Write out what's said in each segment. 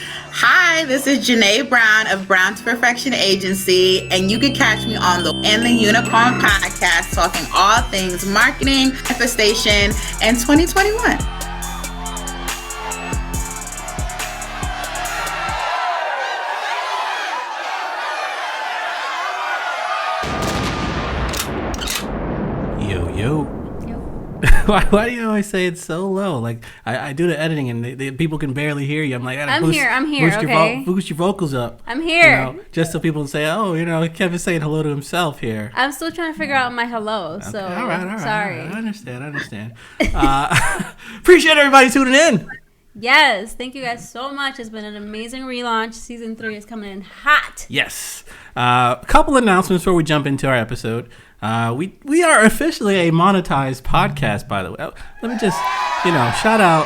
Hi, this is Junae Brown of Brown to Perfection Agency, and you can catch me on the Unicorn podcast talking all things marketing, manifestation, and 2021. Yo. Why do you always say it's so low? Like, I do the editing and people can barely hear you. I'm like, I'm here, okay? Boost your vocals up. I'm here. Just so people can say, oh, Kevin's saying hello to himself here. I'm still trying to figure out my hello, so all right. Sorry. I understand. Appreciate everybody tuning in. Yes, thank you guys so much. It's been an amazing relaunch. Season 3 is coming in hot. Yes. A couple announcements before we jump into our episode. We are officially a monetized podcast, by the way. Let me just, shout out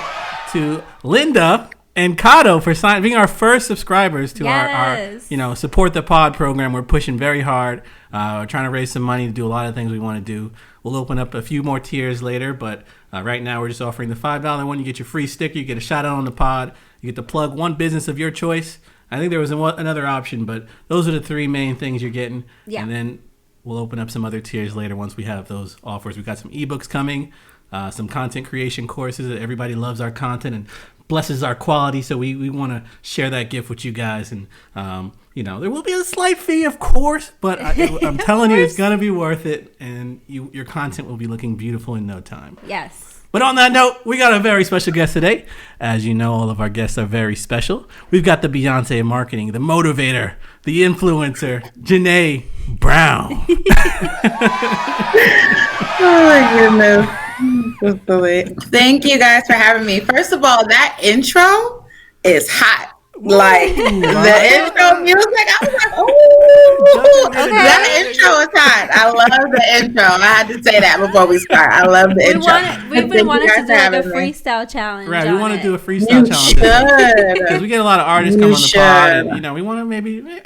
to Linda and Kato for being our first subscribers to our support the pod program. We're pushing very hard. We're trying to raise some money to do a lot of things we want to do. We'll open up a few more tiers later, but right now we're just offering the $5 one. You get your free sticker. You get a shout out on the pod. You get to plug one business of your choice. I think there was another option, but those are the three main things you're getting. Yeah. And then we'll open up some other tiers later once we have those offers. We've got some ebooks coming, some content creation courses. Everybody loves our content and blesses our quality, so we want to share that gift with you guys. And, there will be a slight fee, of course, but I'm telling you, it's going to be worth it, and your content will be looking beautiful in no time. Yes. But on that note, we got a very special guest today. As you know, all of our guests are very special. We've got the Beyonce of marketing, the motivator, the influencer, Junae Brown. Oh my goodness. Thank you guys for having me. First of all, that intro is hot. Like the intro music, I was like, "Oh, that intro is hot." I love the intro. I had to say that before we start. I love the intro. We've been wanting to do like a freestyle challenge. Right, we want to do a freestyle challenge because we get a lot of artists come on the pod, and we want to maybe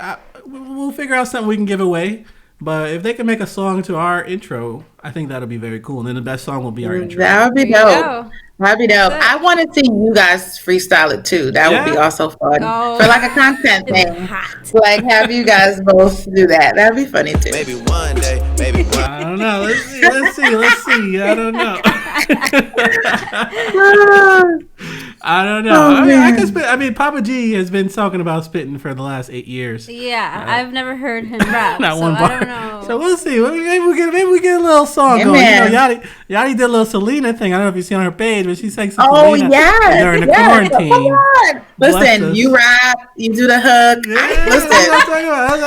we'll figure out something we can give away. But if they can make a song to our intro, I think that'll be very cool. And then the best song will be our intro. That would be dope. That'd be dope. I want to see you guys freestyle it too. That would be also fun for like a content thing. Like have you guys both do that. That'd be funny too. Maybe one day. I don't know. Let's see. I don't know. I don't know. I mean, Papa G has been talking about spitting for the last 8 years. Yeah, I've never heard him rap. Not one bar. I don't know. So we'll see. Maybe we get a little song going. Yachty did a little Selena thing. I don't know if you see on her page, but she sang some Selena during the quarantine. Come on. Listen, you rap, you do the hook.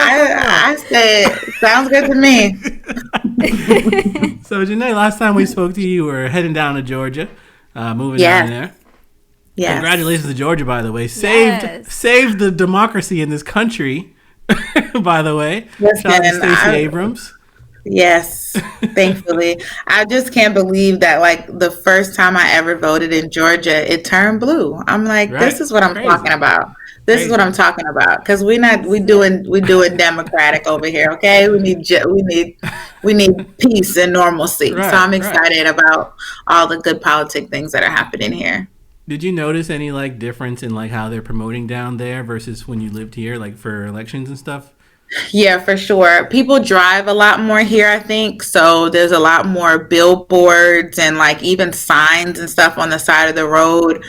I said, sounds good to me. So, Junae, last time we spoke to you, you were heading down to Georgia, moving down there. Yes. Congratulations to Georgia, by the way. Saved the democracy in this country, by the way. Shout out to Stacey Abrams. Yes, thankfully. I just can't believe that, like, the first time I ever voted in Georgia, it turned blue. I'm like, this is what I'm talking about. This is what I'm talking about. Because we doing democratic over here, okay? We need peace and normalcy. So I'm excited about all the good politic things that are happening here. Did you notice any like difference in like how they're promoting down there versus when you lived here, like for elections and stuff? Yeah, for sure. People drive a lot more here, I think. So there's a lot more billboards and like even signs and stuff on the side of the road.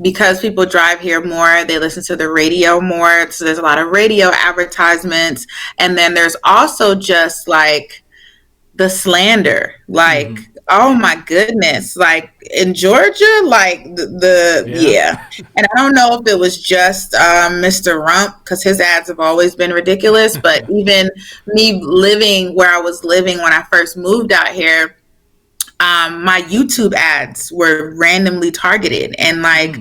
Because people drive here more, they listen to the radio more. So there's a lot of radio advertisements. And then there's also just like the slander, like, oh my goodness, like in Georgia, like and I don't know if it was just Mr. Rump, because his ads have always been ridiculous, but even me living where I was living when I first moved out here, my YouTube ads were randomly targeted, and like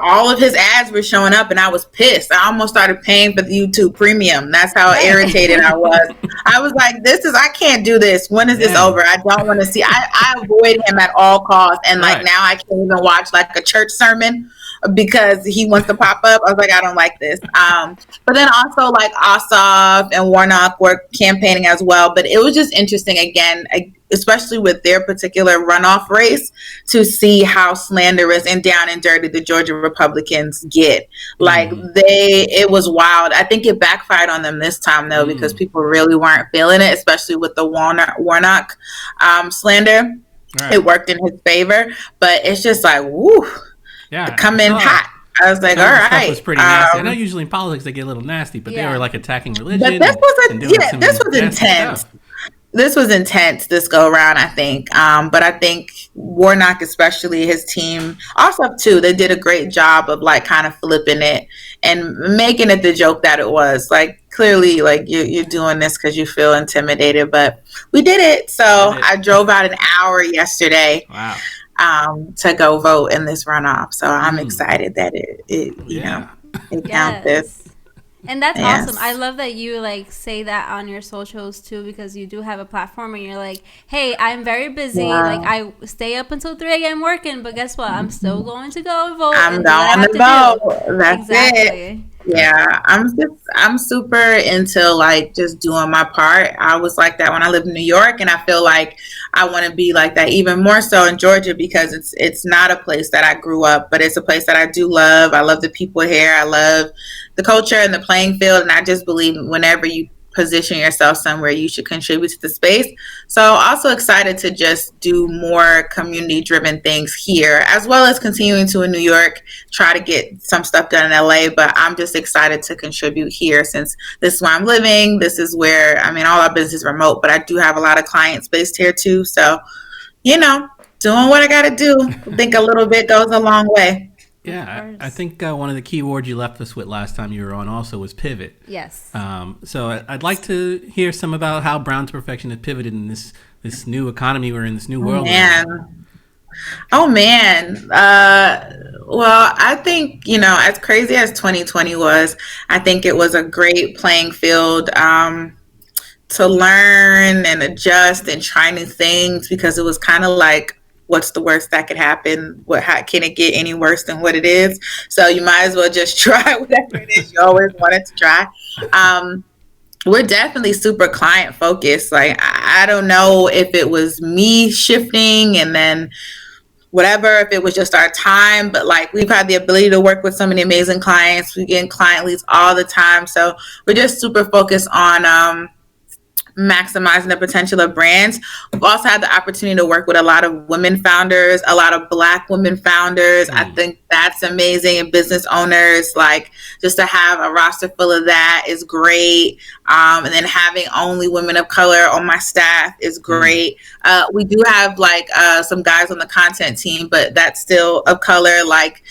all of his ads were showing up, and I was pissed. I almost started paying for the YouTube premium. That's how irritated I was. I was like, I can't do this. When is this over? I don't want to see. I avoid him at all costs. And like now I can't even watch like a church sermon because he wants to pop up. I was like, I don't like this. But then also like Ossoff and Warnock were campaigning as well. But it was just interesting again, especially with their particular runoff race, to see how slanderous and down and dirty the Georgia Republicans get. Like it was wild. I think it backfired on them this time though, because people really weren't feeling it, especially with the Warnock slander. Right. It worked in his favor, but it's just like, woo, come in hot. I was like, all right. Stuff was pretty nasty. I know usually in politics they get a little nasty, but they were like attacking religion. But this was intense. Stuff. This was intense this go around, I think. But I think Warnock, especially his team, also too, they did a great job of like kind of flipping it and making it the joke that it was. Like clearly, like you're doing this because you feel intimidated, but we did it. So I drove out an hour yesterday. Wow. To go vote in this runoff. So I'm excited that it counted. And that's awesome. I love that you like say that on your socials too, because you do have a platform and you're like, hey, I'm very busy. Like I stay up until 3 a.m. working, but guess what? I'm still going to go and vote. I'm going to vote. That's it. Yeah, I'm super into like just doing my part. I was like that when I lived in New York, and I feel like I want to be like that even more so in Georgia, because it's not a place that I grew up, but it's a place that I do love. I love the people here. I love the culture and the playing field, and I just believe whenever you position yourself somewhere, you should contribute to the space. So also excited to just do more community driven things here, as well as continuing to in New York, try to get some stuff done in LA. But I'm just excited to contribute here, since this is where I'm living. This is where, I mean, all our business is remote, but I do have a lot of clients based here too. So, doing what I got to do. I think a little bit goes a long way. Yeah, I think one of the key words you left us with last time you were on also was pivot. Yes. So I'd like to hear some about how Brown to Perfection has pivoted in this new economy we're in, this new world. Oh, man. Well, I think, as crazy as 2020 was, I think it was a great playing field to learn and adjust and try new things, because it was kind of like, what's the worst that could happen? How can it get any worse than what it is? So you might as well just try whatever it is you always wanted to try. We're definitely super client focused. Like, I don't know if it was me shifting and then whatever, if it was just our time, but like we've had the ability to work with so many amazing clients. We get client leads all the time. So we're just super focused on maximizing the potential of brands. We've also had the opportunity to work with a lot of women founders, a lot of Black women founders. I think that's amazing. And business owners, like, just to have a roster full of that is great. And then having only women of color on my staff is great. We do have like some guys on the content team, but that's still of color. Like,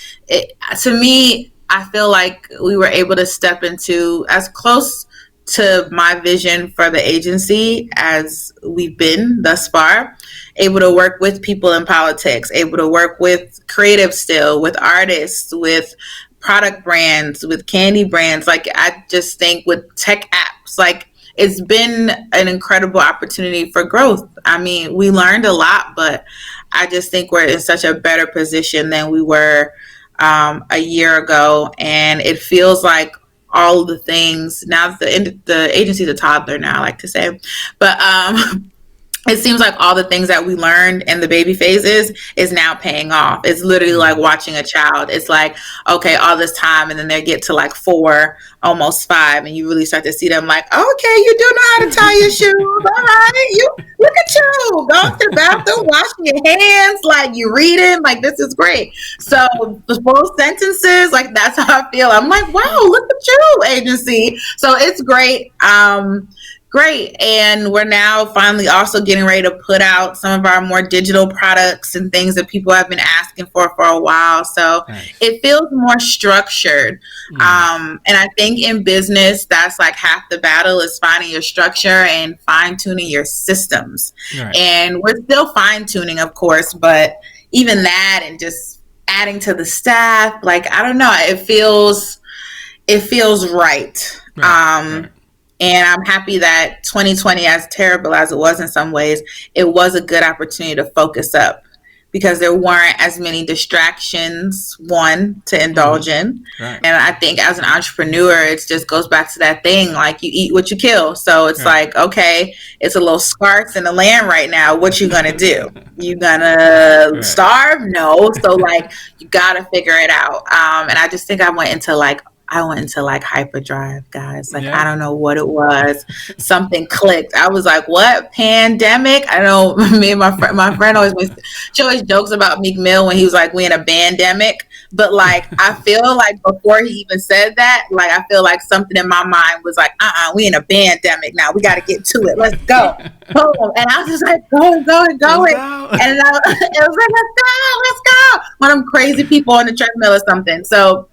to me, I feel like we were able to step into as close to my vision for the agency as we've been thus far, able to work with people in politics, able to work with creative still, with artists, with product brands, with candy brands. Like, I just think with tech apps, like, it's been an incredible opportunity for growth. I mean, we learned a lot, but I just think we're in such a better position than we were a year ago. And it feels like all of the things now that the agency's a toddler now, I like to say, but it seems like all the things that we learned in the baby phases is now paying off. It's literally like watching a child. It's like, okay, all this time, and then they get to like 4, almost 5, and you really start to see them like, okay, you do know how to tie your shoes. All right, you look at you, go to the bathroom, washing your hands, like you reading, like this is great. So the full sentences, like that's how I feel. I'm like, wow, look at you, agency. So it's great. Great. And we're now finally also getting ready to put out some of our more digital products and things that people have been asking for a while. So It feels more structured. And I think in business, that's like half the battle, is finding your structure and fine tuning your systems. And we're still fine tuning, of course, but even that and just adding to the staff, like, I don't know, it feels right. And I'm happy that 2020, as terrible as it was in some ways, it was a good opportunity to focus up, because there weren't as many distractions, one, to indulge in. Right. And I think as an entrepreneur, it just goes back to that thing, like you eat what you kill. So it's like, okay, it's a little scarce in the land right now. What you gonna do? You gonna starve? No. So like you gotta figure it out. And I just think I went into like hyperdrive, guys. Like, I don't know what it was. Something clicked. I was like, what? Pandemic? I know me and my friend she always jokes about Meek Mill when he was like, we in a bandemic. But like, I feel like before he even said that, like, I feel like something in my mind was like, we in a bandemic now. We got to get to it. Let's go. Boom. And I was just like, going. And it was like, let's go. One of them crazy people on the treadmill or something. So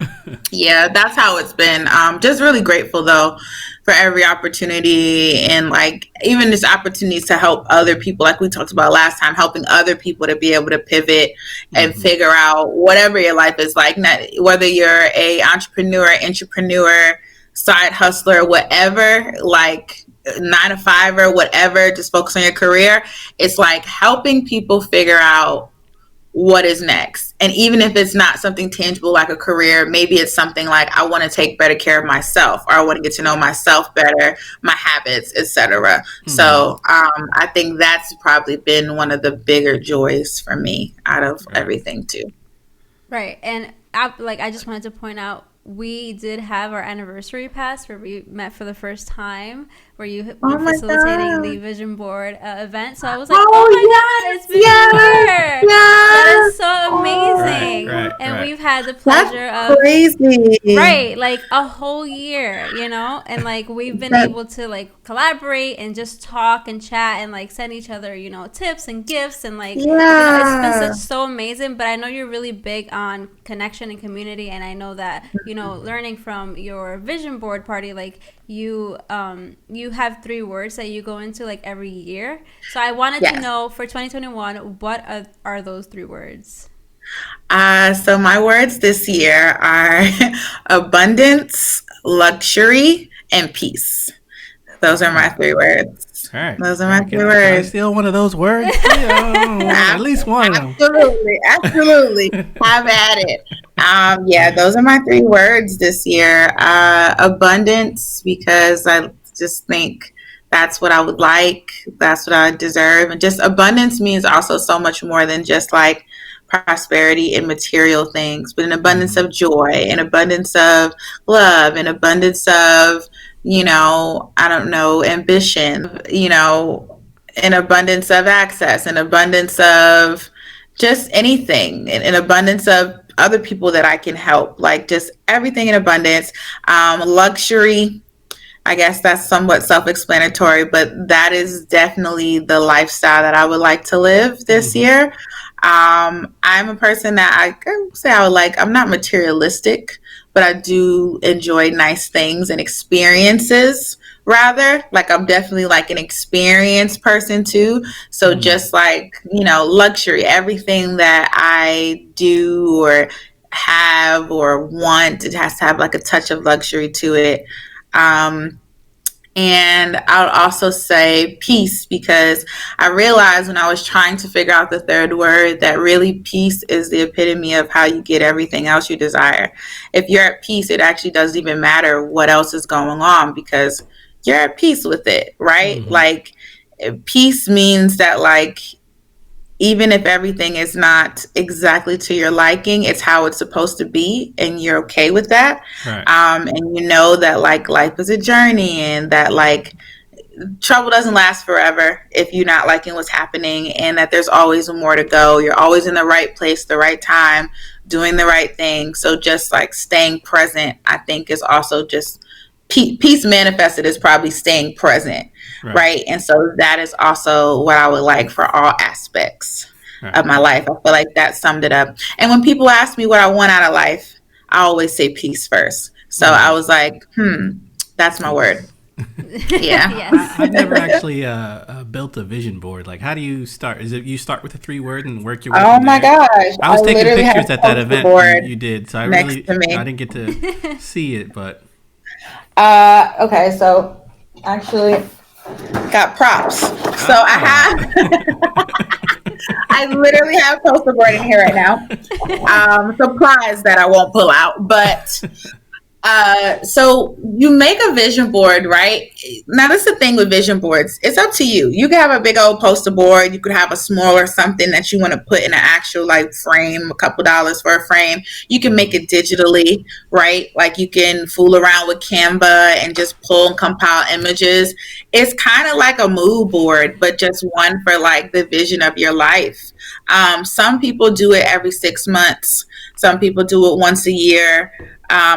yeah, that's how it's been. Just really grateful though for every opportunity, and like even just opportunities to help other people, like we talked about last time, helping other people to be able to pivot and figure out whatever your life is like, whether you're a entrepreneur, side hustler, whatever, like 9-to-5 or whatever, just focus on your career. It's like helping people figure out what is next. And even if it's not something tangible like a career, maybe it's something like, I want to take better care of myself, or I want to get to know myself better, my habits, etc. So I think that's probably been one of the bigger joys for me out of everything too. Right. And I just wanted to point out, we did have our anniversary pass where we met for the first time, where you were facilitating the vision board event. So I was like, oh my God, it's been a year. That is so amazing. And we've had the pleasure of crazy. Right, like a whole year, you know, and like we've been able to like collaborate and just talk and chat and like send each other, you know, tips and gifts and like you know, it's been so amazing. But I know you're really big on connection and community, and I know that, you know, learning from your vision board party, like you have 3 words that you go into like every year. So I wanted to know for 2021, what are those 3 words? So my words this year are abundance, luxury, and peace. Those are my 3 words. All right. Those are my 3 words. Can I steal one of those words? At least one of them. Absolutely. Have at it. Yeah, those are my 3 words this year. Abundance, because I just think that's what I would like. That's what I deserve. And just abundance means also so much more than just like prosperity and material things, but an abundance of joy, an abundance of love, an abundance of, you know, I don't know, ambition, you know, an abundance of access, an abundance of just anything, an abundance of other people that I can help, like just everything in abundance. Luxury, I guess that's somewhat self-explanatory, but that is definitely the lifestyle that I would like to live this year. I'm a person that I say I'm not materialistic, but I do enjoy nice things and experiences rather. Like I'm definitely like an experienced person too. So just like, you know, luxury, everything that I do or have or want, it has to have like a touch of luxury to it. And I would also say peace, because I realized when I was trying to figure out the 3rd word that really peace is the epitome of how you get everything else you desire. If you're at peace, it actually doesn't even matter what else is going on because you're at peace with it, right? Like peace means that like even if everything is not exactly to your liking, it's how it's supposed to be, and you're okay with that. Right. And you know that like life is a journey, and that like trouble doesn't last forever if you're not liking what's happening, and that there's always more to go. You're always in the right place, the right time, doing the right thing. So just like staying present, I think is also just peace manifested is probably staying present. Right. And so that is also what I would like for all aspects of my life. I feel like that summed it up. And when people ask me what I want out of life, I always say peace first. So I was like, that's my word. Yeah. I've never actually built a vision board. Like, how do you start? Is it you start with the 3 word and work your way? Oh my gosh! I was taking pictures at that event you did, so I didn't get to see it, but okay, so actually got props. So I have I literally have poster board in here right now. Supplies that I won't pull out, but so you make a vision board, right? Now, that's the thing with vision boards. It's up to you. You can have a big old poster board. You could have a smaller something that you want to put in an actual like frame, a couple dollars for a frame. You can make it digitally, right? Like you can fool around with Canva and just pull and compile images. It's kind of like a mood board, but just one for like the vision of your life. Some people do it every 6 months. Some people do it once a year.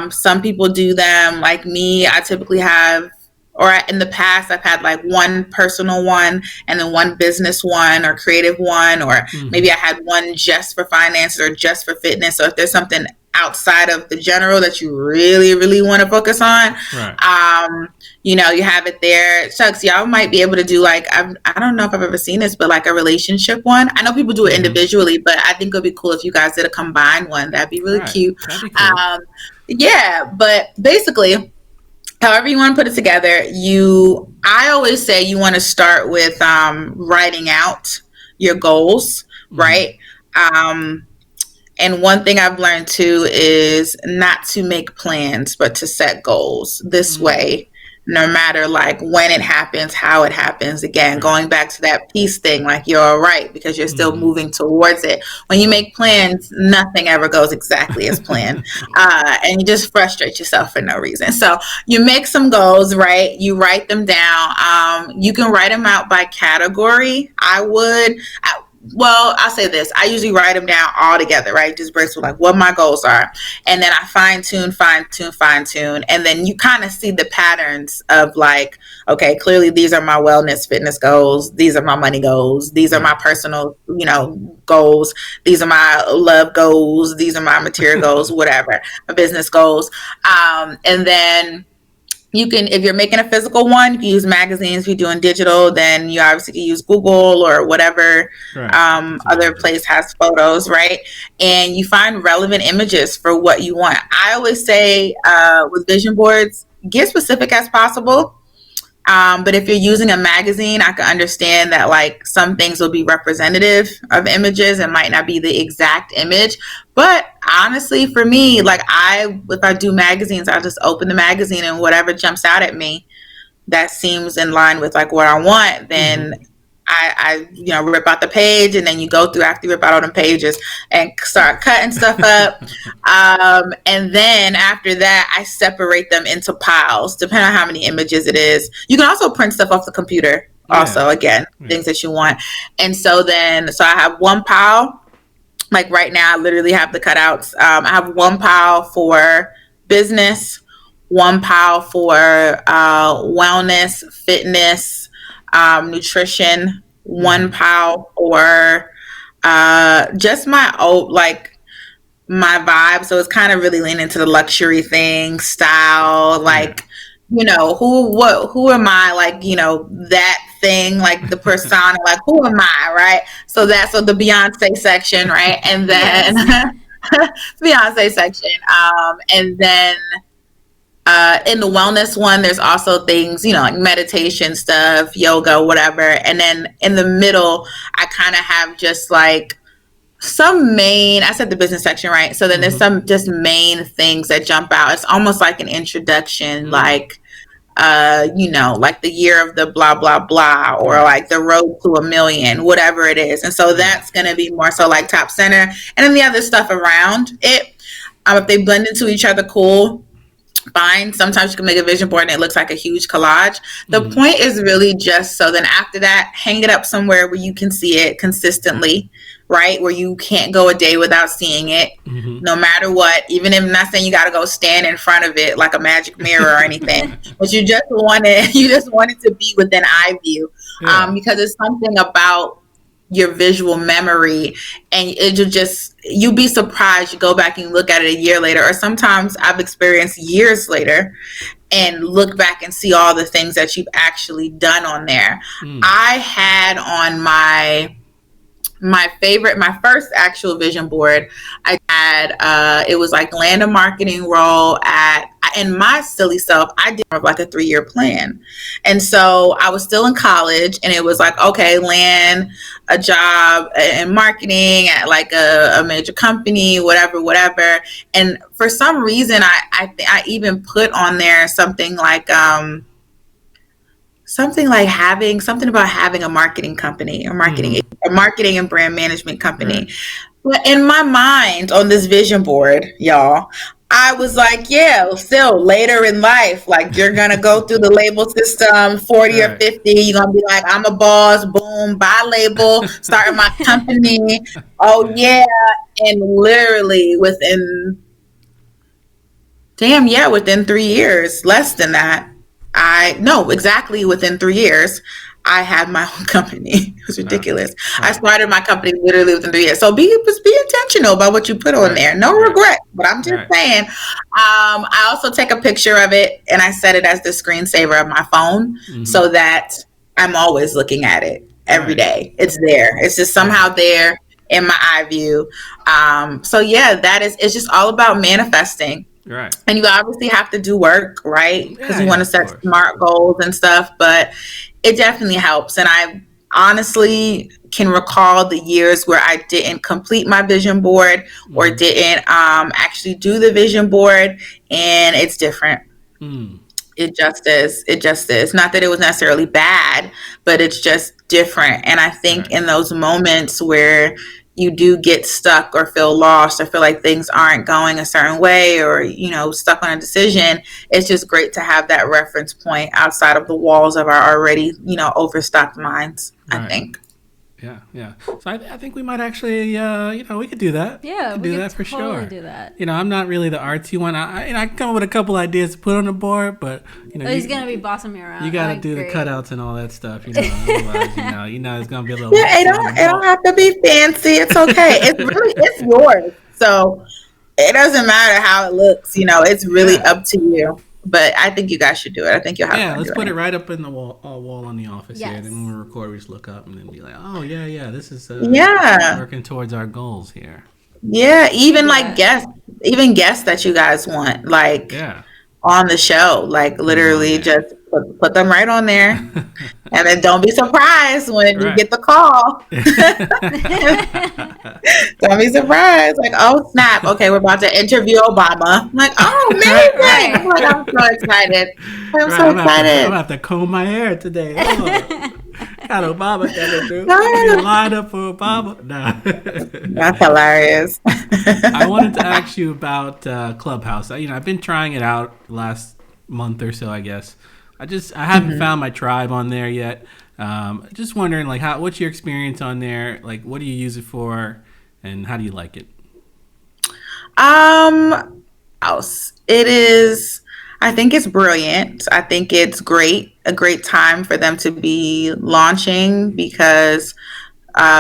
Some people do them like me. I typically have, or in the past, I've had like one personal one and then one business one or creative one, or maybe I had one just for finances or just for fitness. So if there's something outside of the general that you really, really want to focus on, right. You have it there. Shucks, y'all might be able to do like, I don't know if I've ever seen this, but like a relationship one. I know people do it individually, but I think it would be cool if you guys did a combined one. That'd be really cute. That'd be cool. Yeah, but basically, however you want to put it together, I always say you want to start with writing out your goals, right? And one thing I've learned too is not to make plans, but to set goals. This way, no matter like when it happens, how it happens, again, going back to that peace thing, like you're all right because you're still moving towards it. When you make plans, nothing ever goes exactly as planned. And you just frustrate yourself for no reason. So you make some goals, right? You write them down. You can write them out by category. I'll say this. I usually write them down all together, right? Just brainstorm like what my goals are. And then I fine tune. And then you kind of see the patterns of like, okay, clearly these are my wellness, fitness goals. These are my money goals. These are my personal, goals. These are my love goals. These are my material goals, whatever, my business goals. And then you can, if you're making a physical one, you can use magazines. If you're doing digital, then you obviously can use Google or whatever other place has photos, right? And you find relevant images for what you want. I always say with vision boards, get specific as possible. But if you're using a magazine, I can understand that like some things will be representative of images and might not be the exact image. But honestly, for me, like if I do magazines, I'll just open the magazine and whatever jumps out at me that seems in line with like what I want, then I rip out the page, and then you go through after you rip out all the pages and start cutting stuff up. And then after that, I separate them into piles, depending on how many images it is. You can also print stuff off the computer. Also, again, things that you want. And so I have one pile. Like right now, I literally have the cutouts. I have one pile for business, one pile for wellness, fitness, nutrition, one pile for just my my vibe. So it's kind of really leaning into the luxury thing, style, like who am I, like that thing, like the persona, like who am I, right? So the Beyonce section, right? And then Beyonce section, and then in the wellness one, there's also things, like meditation stuff, yoga, whatever. And then in the middle, I kind of have just like I said the business section, right? So then there's some just main things that jump out. It's almost like an introduction, like, like the year of the blah, blah, blah, or like the road to 1 million, whatever it is. And so that's going to be more so like top center. And then the other stuff around it, if they blend into each other, cool. Fine. Sometimes you can make a vision board and it looks like a huge collage. The point is really just so then after that, hang it up somewhere where you can see it consistently, right? Where you can't go a day without seeing it, no matter what. Even if I'm not saying you got to go stand in front of it like a magic mirror or anything, but you just want it to be within eye view, because it's something about your visual memory, and you'll be surprised. You go back and look at it a year later, or sometimes I've experienced years later and look back and see all the things that you've actually done on there. I had on my first actual vision board, I had it was like land and marketing role in my silly self, I did more of like a 3-year plan. And so I was still in college, and it was like, okay, land a job in marketing at like a major company, whatever. And for some reason, I even put on there something like having something about having a marketing company, a marketing and brand management company. Right. But in my mind, on this vision board, y'all, I was like, yeah, still later in life, like you're gonna go through the label system, 40 or Right. 50, you're gonna be like, I'm a boss, boom, buy label, starting my company. Oh yeah. And literally within 3 years, less than that. No, exactly within 3 years, I had my own company. It was Wow. ridiculous. I Right. started my company literally within 3 years. So just be intentional about what you put on Right. there. No Right. regret, but I'm just Right. saying. I also take a picture of it and I set it as the screensaver of my phone so that I'm always looking at it every Right. day. It's there. It's just Right. somehow there in my eye view. So yeah, it's just all about manifesting. Right. And you obviously have to do work, right? Because Yeah. you want Yeah. to Of set course. smart goals and stuff, but it definitely helps. And I honestly can recall the years where I didn't complete my vision board or didn't actually do the vision board, and it's different. Mm. It just is. It just is. Not that it was necessarily bad, but it's just different. And I think Right. in those moments where you do get stuck or feel lost or feel like things aren't going a certain way or, stuck on a decision, it's just great to have that reference point outside of the walls of our already, overstocked minds, I Right. think. Yeah, yeah. So I think we might actually, we could do that. Yeah, could we do could that for totally sure. do that. I'm not really the artsy one. I can come up with a couple ideas to put on the board, but he's gonna be bossing me around. You got to do the cutouts and all that stuff. Otherwise, it's gonna be a little. Yeah, it don't have to be fancy. It's okay. It's yours. So it doesn't matter how it looks. It's really Yeah. up to you. But I think you guys should do it. I think you'll have Yeah, fun let's doing put it it. right up in the wall on the office here. Yes. And then when we record, we just look up and then be like, oh yeah, this is Yeah. working towards our goals here. Yeah. Even do like that. guests that you guys want, like Yeah. on the show, like Put 'em on literally there. just put them right on there. And then don't be surprised when you Right. get the call. Don't be surprised. Like, oh snap. Okay, we're about to interview Obama. I'm like, oh amazing. Right. I'm like, I'm so excited. I'm Right, so I'm gonna excited. have to comb my hair today. Oh, got Obama coming through. Ah. You lined up for Obama. Nah. That's hilarious. I wanted to ask you about Clubhouse. I've been trying it out last month or so, I guess. I haven't found my tribe on there yet. Just wondering, like, what's your experience on there? Like, what do you use it for, and how do you like it? It is. I think it's brilliant. I think it's a great time for them to be launching because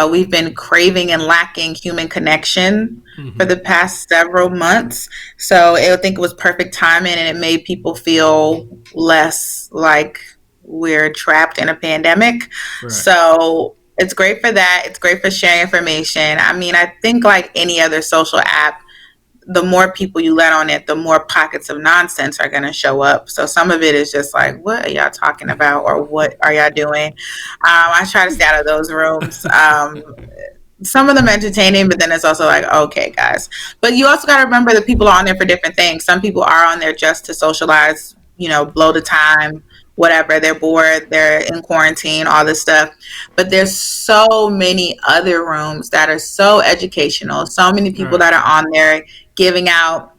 we've been craving and lacking human connection for the past several months. So I think it was perfect timing and it made people feel less like we're trapped in a pandemic. Right. So it's great for that. It's great for sharing information. I mean, I think like any other social app, the more people you let on it, the more pockets of nonsense are going to show up. So some of it is just like, what are y'all talking about? Or what are y'all doing? I try to stay out of those rooms. Some of them entertaining, but then it's also like, okay, guys. But you also got to remember that people are on there for different things. Some people are on there just to socialize, blow the time, whatever. They're bored, they're in quarantine, all this stuff. But there's so many other rooms that are so educational. So many people that are on there giving out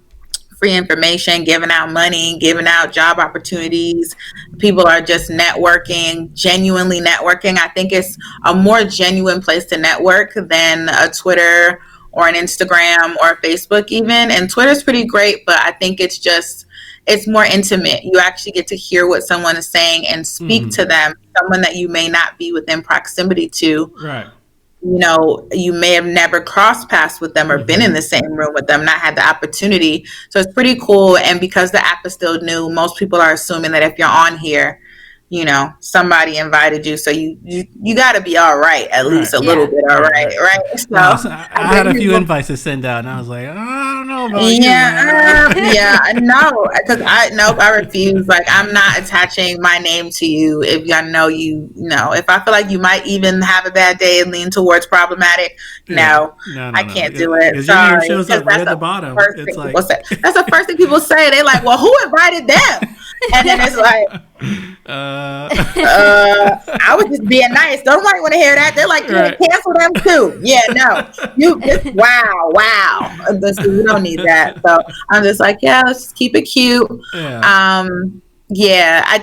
free information, giving out money, giving out job opportunities. People are just networking, genuinely networking. I think it's a more genuine place to network than a Twitter or an Instagram or a Facebook even. And Twitter's pretty great, but I think it's more intimate. You actually get to hear what someone is saying and speak to them, someone that you may not be within proximity to. Right. You may have never crossed paths with them or been in the same room with them, not had the opportunity. So it's pretty cool. And because the app is still new, most people are assuming that if you're on here, somebody invited you, so you got to be all right, at least a little bit all right. So, so I had a few invites to send out, and I was like, I don't know about you, no, because I refuse. Like, I'm not attaching my name to you if I know if I feel like you might even have a bad day and lean towards problematic. No, I can't do it. Because Sorry, your name shows up right at the bottom. It's like that's the first thing people say. They're like, well, who invited them? And then it's like, I was just being nice. Don't nobody want to hear that. They're like, cancel them too. Yeah, no. You just wow. You don't need that. So I'm just like, let's just keep it cute. I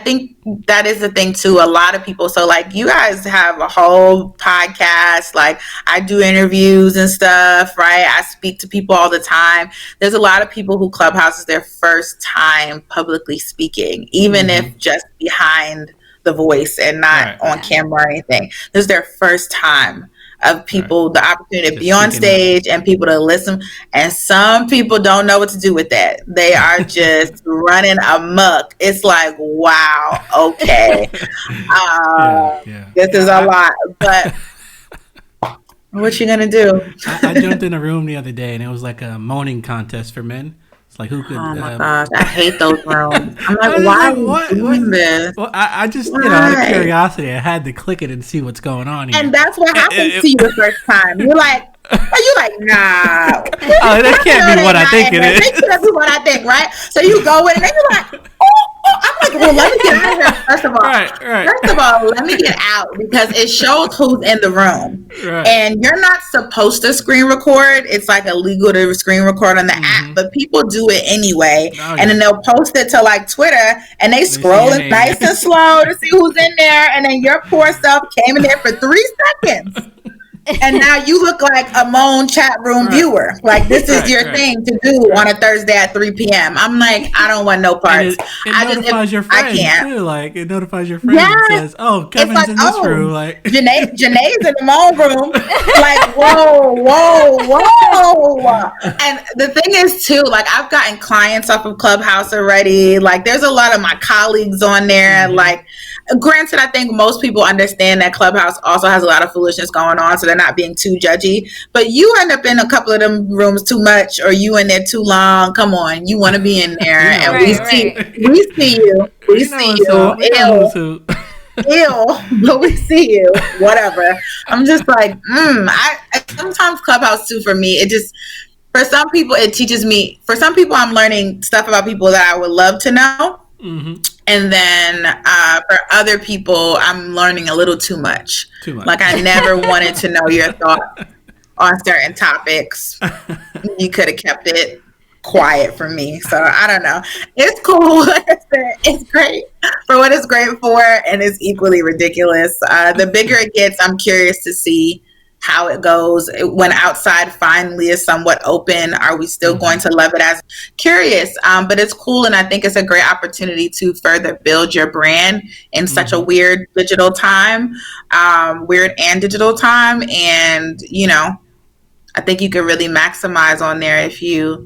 think that is the thing too. A lot of people, so like you guys have a whole podcast, like I do interviews and stuff, right? I speak to people all the time. There's a lot of people who Clubhouse is their first time publicly speaking, even if just behind the voice and not on camera or anything. This is their first time of people, the opportunity to be on stage and people to listen. And some people don't know what to do with that. They are just running amok. It's like, wow, okay. This is a lot. But what you gonna do? I jumped in a room the other day and it was like a moaning contest for men. It's like who could? Oh my gosh, I hate those rooms. I'm like, why are you doing this? Well, I just, out of curiosity, I had to click it and see what's going on here. And that's what happens to you the first time. You're like, nah. That can't be what I think it is. It can't be what I think, right? So you go in and then you're like, I'm like, well, let me get out of here. First of all, let me get out because it shows who's in the room. And you're not supposed to screen record. It's like illegal to screen record on the app, but people do it anyway. And then they'll post it to like Twitter and they scroll it nice and slow to see who's in there. And then your poor self came in there for 3 seconds. And now you look like a Moan chat room viewer. Like this is your thing to do on a Thursday at 3 p.m. I'm like, I don't want no parts. It notifies your friends too. Like it notifies your friends and says, "Oh, Kevin's like, in this room." Like Junae's in the Moan room. Like whoa. And the thing is too, like I've gotten clients off of Clubhouse already. Like there's a lot of my colleagues on there. Like granted, I think most people understand that Clubhouse also has a lot of foolishness going on, so they're not being too judgy. But you end up in a couple of them rooms too much, or you in there too long. Come on, you want to be in there, and we see you. We see you. Ew, but we see you. Whatever. I'm just like, I sometimes Clubhouse too for me. It just for some people it teaches me. For some people, I'm learning stuff about people that I would love to know. And then for other people, I'm learning a little too much. Like I never wanted to know your thoughts on certain topics. You could have kept it quiet for me. So I don't know. It's cool. It's great for what it's great for, and it's equally ridiculous. The bigger it gets, I'm curious to see how it goes when outside finally is somewhat open. Are we still going to love it? As curious, but it's cool, and I think it's a great opportunity to further build your brand in such a weird digital time, and I think you can really maximize on there if you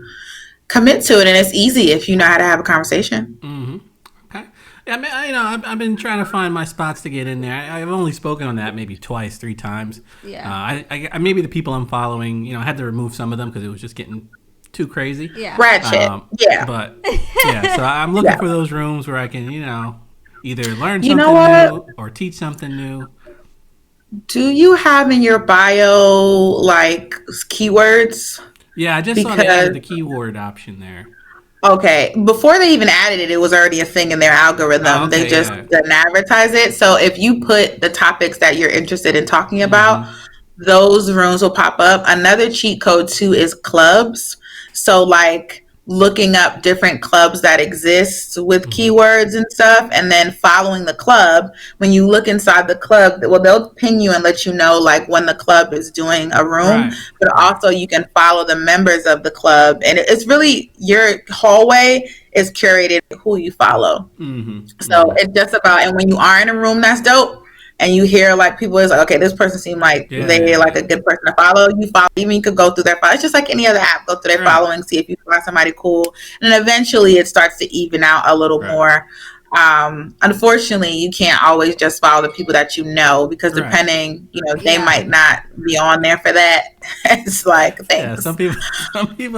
commit to it, and it's easy if you know how to have a conversation. Okay. I mean, I've been trying to find my spots to get in there. I've only spoken on that maybe 3 times. Yeah. I maybe the people I'm following, I had to remove some of them because it was just getting too crazy. Yeah. Ratchet. But so I'm looking for those rooms where I can, either learn something new or teach something new. Do you have in your bio like keywords? Yeah, I just saw they added the keyword option there. Okay, before they even added it, it was already a thing in their algorithm. They just didn't advertise it. So if you put the topics that you're interested in talking about, those rooms will pop up. Another cheat code too is clubs. So like looking up different clubs that exist with keywords and stuff, and then following the club. When you look inside the club, well, they'll ping you and let you know like when the club is doing a room, but also you can follow the members of the club, and it's really your hallway is curated who you follow. So it's just about, and when you are in a room that's dope, and you hear like people is like, okay, this person seemed like they're like a good person to follow. You follow, even you could go through their follow. It's just like any other app. Go through their following, see if you find somebody cool, and then eventually it starts to even out a little more. Unfortunately, you can't always just follow the people that you know, because depending, they might not be on there for that. It's like, thanks. Some people.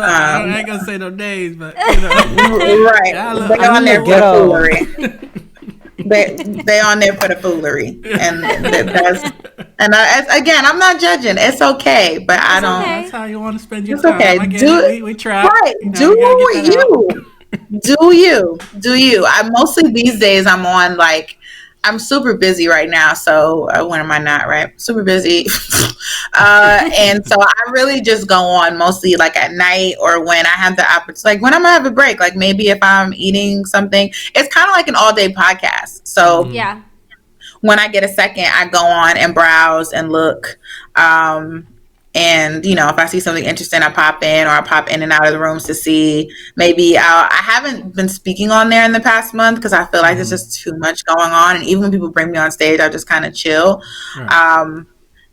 I ain't gonna say no names, but right, they on there for the foolery. They on there for the foolery, and again, I'm not judging. It's okay, but I don't. Okay. That's how you want to spend your It's time. okay. I get it. We try. Right. Do you. Do you? I mostly these days I'm on, like, I'm super busy right now. So when am I not, right? Super busy. And so I really just go on mostly like at night, or when I have the opportunity, like when I'm gonna have a break, like maybe if I'm eating something. It's kind of like an all day podcast. So when I get a second, I go on and browse and look. And if I see something interesting, I pop in, or I pop in and out of the rooms to see. Maybe I haven't been speaking on there in the past month because I feel like there's just too much going on. And even when people bring me on stage, I just kind of chill. Right.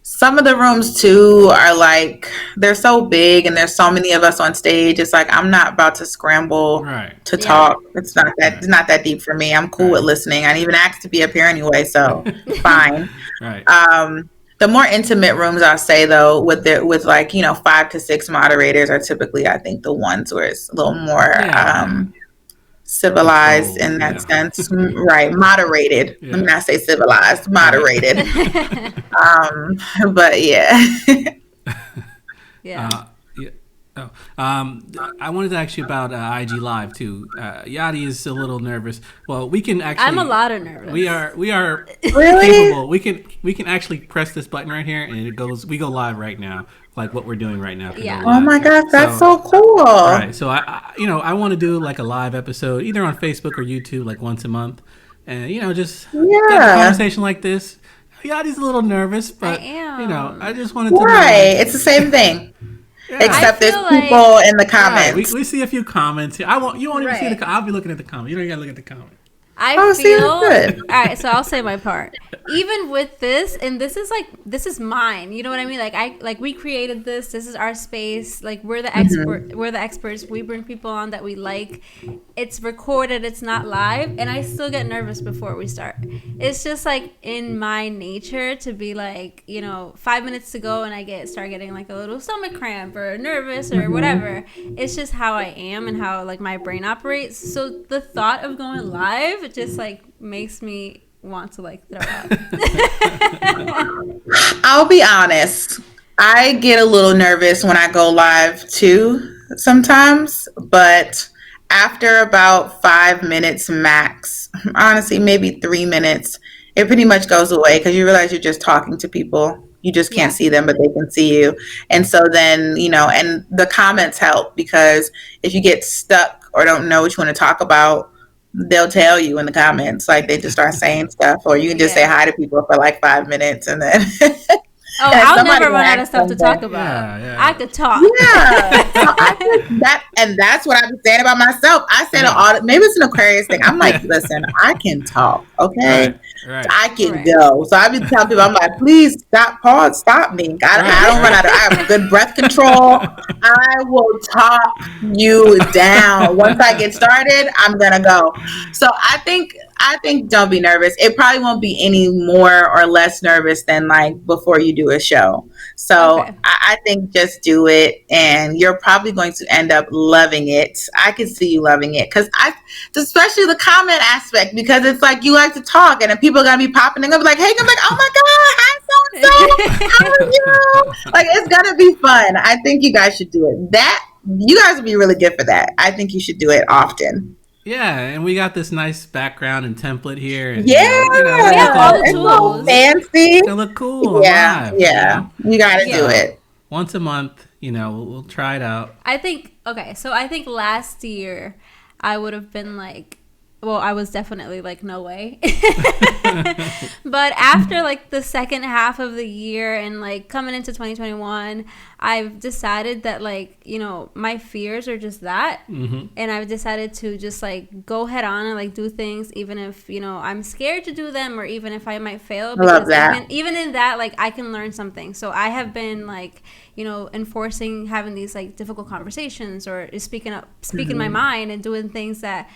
Some of the rooms too are like, they're so big and there's so many of us on stage. It's like, I'm not about to scramble to talk. It's not that deep for me. I'm cool with listening. I didn't even ask to be up here anyway, so fine. The more intimate rooms, I'll say, though, with like 5 to 6 moderators, are typically, I think, the ones where it's a little more civilized in that sense. Right, moderated. Let me not say civilized, moderated. But I wanted to ask you about IG Live too. Yadi is a little nervous. Well, we can actually. I'm a lot of nervous. We are really capable. We can actually press this button right here, and it goes. We go live right now, like what we're doing right now. Oh my gosh, that's so cool. Right. So I want to do like a live episode either on Facebook or YouTube, like once a month, and just have a conversation like this. Yadi's a little nervous, but I am. I just wanted to. Right. It's the same thing. Yeah. Except there's people in the comments. We see a few comments here. You won't even see the. I'll be looking at the comments. You don't gotta look at the comments. I feel good. All right, so I'll say my part. Even with this, and this is mine. You know what I mean? Like we created this. This is our space. Like we're the expert. We're the experts. We bring people on that we like. It's recorded. It's not live, and I still get nervous before we start. It's just like in my nature to be like 5 minutes to go, and I start getting like a little stomach cramp or nervous or whatever. It's just how I am and how like my brain operates. So the thought of going live, it just like makes me want to like throw up. I'll be honest. I get a little nervous when I go live too sometimes, but after about 5 minutes max, honestly, maybe 3 minutes, it pretty much goes away because you realize you're just talking to people. You just can't see them, but they can see you. And so then, and the comments help, because if you get stuck or don't know what you want to talk about, they'll tell you in the comments. Like they just start saying stuff, or you can just say hi to people for like 5 minutes, and then I'll never run out of stuff to talk about. I could talk. Yeah. So that's what I've been saying about myself. I said maybe it's an Aquarius thing. I'm like, listen, I can talk, okay? Right. I can go. So I've been telling people, I'm like, please stop me. I don't run out of. I have good breath control. I will talk you down. Once I get started, I'm gonna go. So I think don't be nervous. It probably won't be any more or less nervous than like before you do a show. So I think just do it, and you're probably going to end up loving it. I can see you loving it, because especially the comment aspect, because it's like you like to talk, and then people are gonna be popping and gonna be like, "Hey," I'm like, "Oh my god, hi so and so, how are you?" Like it's gonna be fun. I think you guys should do it. You guys would be really good for that. I think you should do it often. Yeah, and we got this nice background and template here. And, we have all the tools. Fancy. They look cool. Yeah, live, You got to do it once a month. We'll try it out. I think last year I would have been like, well, I was definitely like, no way. But after like the second half of the year and like coming into 2021, I've decided that like, my fears are just that. Mm-hmm. And I've decided to just like go head on and like do things, even if, I'm scared to do them, or even if I might fail. Because I love that. Even in that, like I can learn something. So I have been like, enforcing having these like difficult conversations, or speaking my mind and doing things that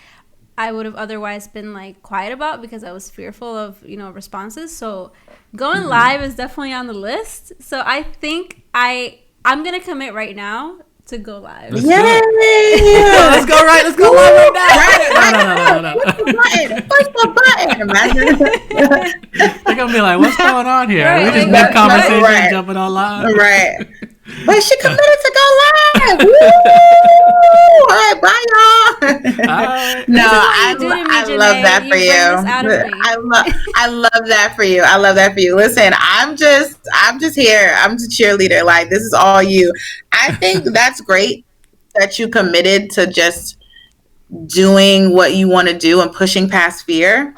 I would have otherwise been like quiet about because I was fearful of, responses. So going live is definitely on the list. So I think I'm going to commit right now to go live. Let's do it. Let's go right. Let's go live right now. Push the button. Imagine. They're gonna be like, "What's going on here? Right, we just mid conversation, jumping on live." Right. But she committed to go live. Woo! All right, bye, y'all. No, I love that for you. I love that for you. I love that for you. Listen, I'm just here. I'm the cheerleader. Like, this is all you. I think that's great that you committed to just doing what you want to do and pushing past fear.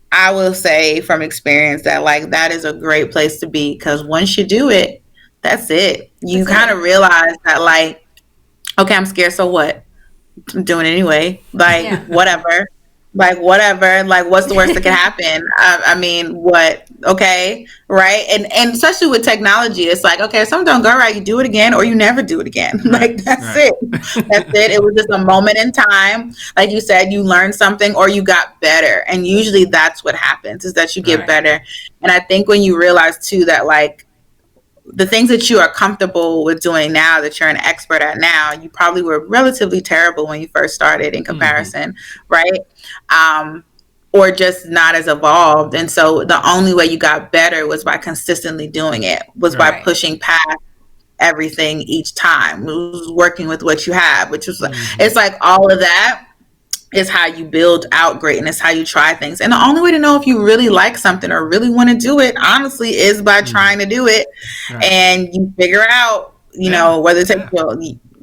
I will say from experience that like that is a great place to be, because once you do it, that's it. You kind of realize that like, okay, I'm scared, so what? I'm doing it anyway. Like whatever. Like whatever. Like what's the worst that could happen? I mean, what? Okay, right? And especially with technology, it's like, okay, if something don't go right, you do it again or you never do it again. Like that's it. That's it. It was just a moment in time. Like you said, you learned something or you got better. And usually that's what happens, is that you get better. And I think when you realize too that like the things that you are comfortable with doing now, that you're an expert at now, you probably were relatively terrible when you first started in comparison, right? Or just not as evolved. And so the only way you got better was by consistently doing it, was by pushing past everything each time. It was working with what you have, which was it's like all of that is how you build out greatness, how you try things. And the only way to know if you really like something or really want to do it, honestly, is by trying to do it. And you figure out, you know, whether it's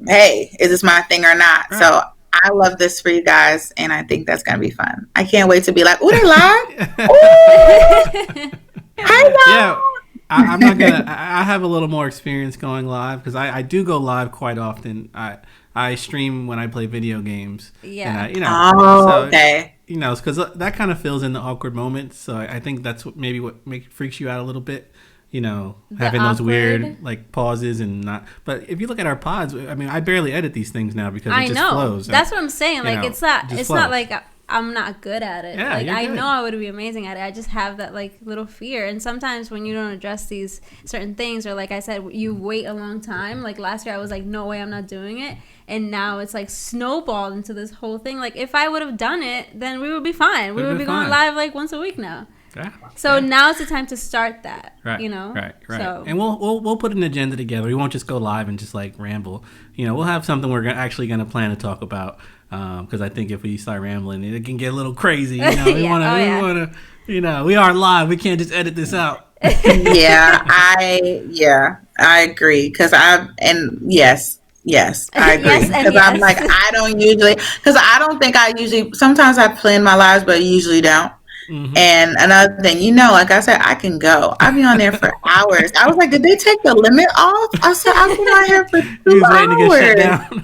hey, is this my thing or not? So I love this for you guys, and I think that's going to be fun. I can't wait to be like, ooh, they live? Ooh! Hi, y'all! Yeah. I'm not gonna. I have a little more experience going live because I do go live quite often. I stream when I play video games. Yeah. And okay. You know, because that kind of fills in the awkward moments. So I think that's what freaks you out a little bit. You know, having those weird like pauses and not. But if you look at our pods, I mean, I barely edit these things now because it just flows. That's what I'm saying. Like it's not like I'm not good at it. Yeah, like I good. know I would be amazing at it. I just have that like little fear. And sometimes when you don't address these certain things, or like I said, you wait a long time. Like last year I was like, no way, I'm not doing it. And now it's like snowballed into this whole thing. Like if I would have done it, then we would be fine. We would be going live like once a week now. Yeah. So now it's the time to start that. Right. You know. Right. So. And we'll put an agenda together. We won't just go live and just like ramble. You know, we'll have something we're actually going to plan to talk about. Because I think if we start rambling, it can get a little crazy. You know, we want to. You know, we are live. We can't just edit this out. I agree. Because Yes, I agree. Because I'm like, I don't think I usually, sometimes I plan my lives, but I usually don't. Mm-hmm. And another thing, you know, like I said, I can go. I'll be on there for hours. I was like, did they take the limit off? I said, I've been on here for 2 hours. To get shut down.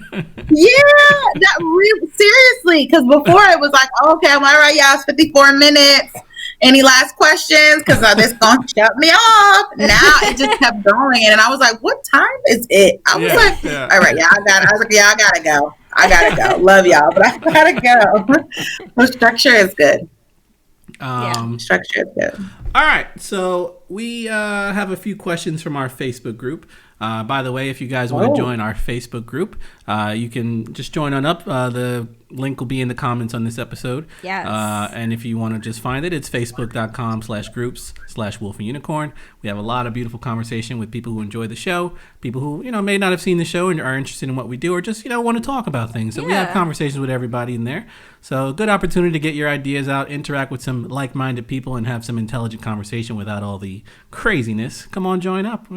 Seriously, because before it was like, okay, I'm all right, y'all, it's 54 minutes. Any last questions? Because this going to shut me off. Now it just kept going. And I was like, what time is it? I was all right, y'all got it. I was like, I got to go. I got to go. Love y'all, but I got to go. The structure is good. Structure is good. All right. So we have a few questions from our Facebook group. By the way, if you guys want to join our Facebook group, you can just join on up. The link will be in the comments on this episode. Yes. And if you want to just find it, it's facebook.com/groups/wolf and unicorn. We have a lot of beautiful conversation with people who enjoy the show, people who, you know, may not have seen the show and are interested in what we do, or just, you know, want to talk about things. So we have conversations with everybody in there. So good opportunity to get your ideas out, interact with some like-minded people, and have some intelligent conversation without all the craziness. Come on, join up.